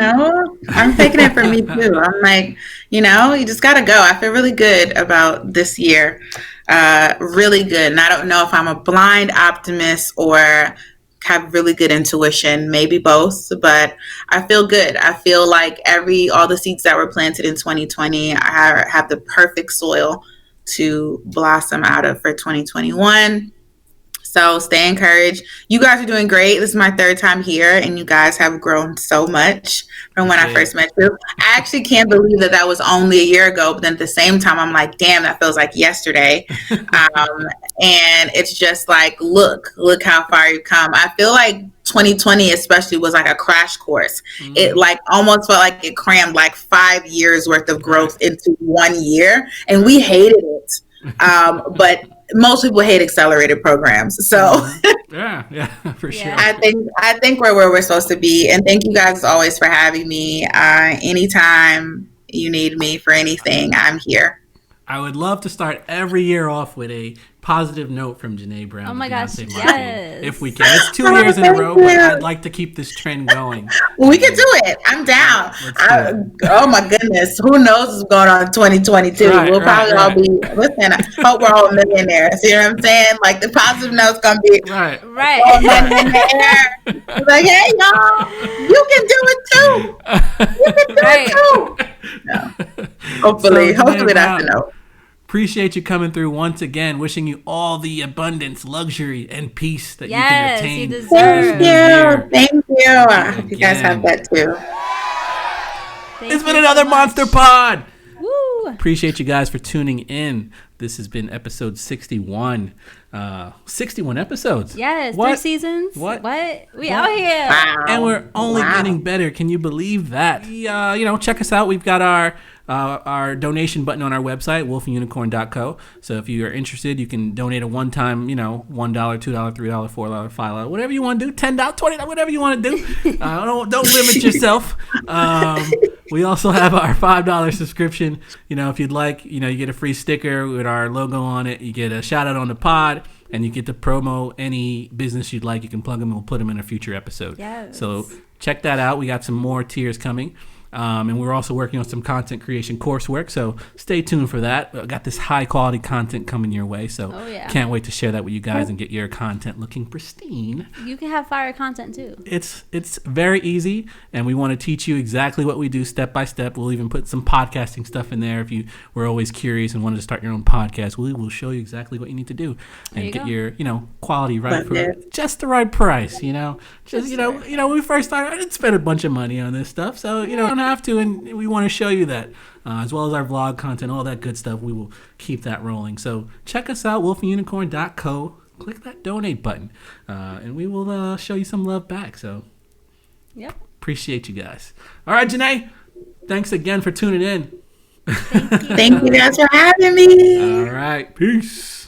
I'm taking it for me too. I'm like, you just got to go. I feel really good about this year. Really good. And I don't know if I'm a blind optimist or have really good intuition, maybe both, but I feel good. I feel like all the seeds that were planted in 2020, I have the perfect soil to blossom out of for 2021. So stay encouraged. You guys are doing great. This is my third time here, and you guys have grown so much from when I first met you. I actually can't believe that was only a year ago, but then at the same time, I'm like, damn, that feels like yesterday. And it's just like, look how far you've come. I feel like 2020 especially was like a crash course. Mm-hmm. It like almost felt like it crammed like 5 years worth of growth into 1 year, and we hated it. But most people hate accelerated programs. So yeah, for sure. I think we're where we're supposed to be. And thank you guys as always for having me. Anytime you need me for anything, I'm here. I would love to start every year off with a positive note from Junae Brown. Oh my gosh, yes. If we can. It's 2 years in a row, but I'd like to keep this trend going. We can do it. I'm down. Oh my goodness. Who knows what's going on in 2022? We'll probably all be, listen, I hope we're all millionaires. You know what I'm saying? Like the positive note's going to be right. In the air. It's like, hey, y'all, you can do it too. You can do it too. No. Hopefully that's the note. Appreciate you coming through once again. Wishing you all the abundance, luxury, and peace that you can attain. You deserve. Thank you. I hope you guys have that too. It's been another Monster Pod. Woo. Appreciate you guys for tuning in. This has been episode 61. 61 episodes. Yes, 3 seasons. What? We out here. Wow. And we're only getting better. Can you believe that? Check us out. We've got our our donation button on our website, wolfandunicorn.co. So if you are interested, you can donate a one-time, $1, $2, $3, $4, $5, whatever you want to do, $10, $20, whatever you want to do. Don't limit yourself. We also have our $5 subscription. If you'd like, you get a free sticker with our logo on it. You get a shout out on the pod, and you get to promo any business you'd like. You can plug them and we'll put them in a future episode. Yes. So check that out. We got some more tiers coming. And we're also working on some content creation coursework, so stay tuned for that. We've got this high quality content coming your way, so can't wait to share that with you guys and get your content looking pristine. You can have fire content too. It's very easy, and we want to teach you exactly what we do step by step. We'll even put some podcasting stuff in there if you were always curious and wanted to start your own podcast. We will show you exactly what you need to do and get your quality right for just the right price. When we first started, I didn't spend a bunch of money on this stuff, so you don't have to, and we want to show you that, as well as our vlog content, all that good stuff. We will keep that rolling. So check us out, wolfandunicorn.co. Click that donate button, and we will show you some love back. So appreciate you guys. All right, Junae, thanks again for tuning in. Thank you guys for having me. All right, peace.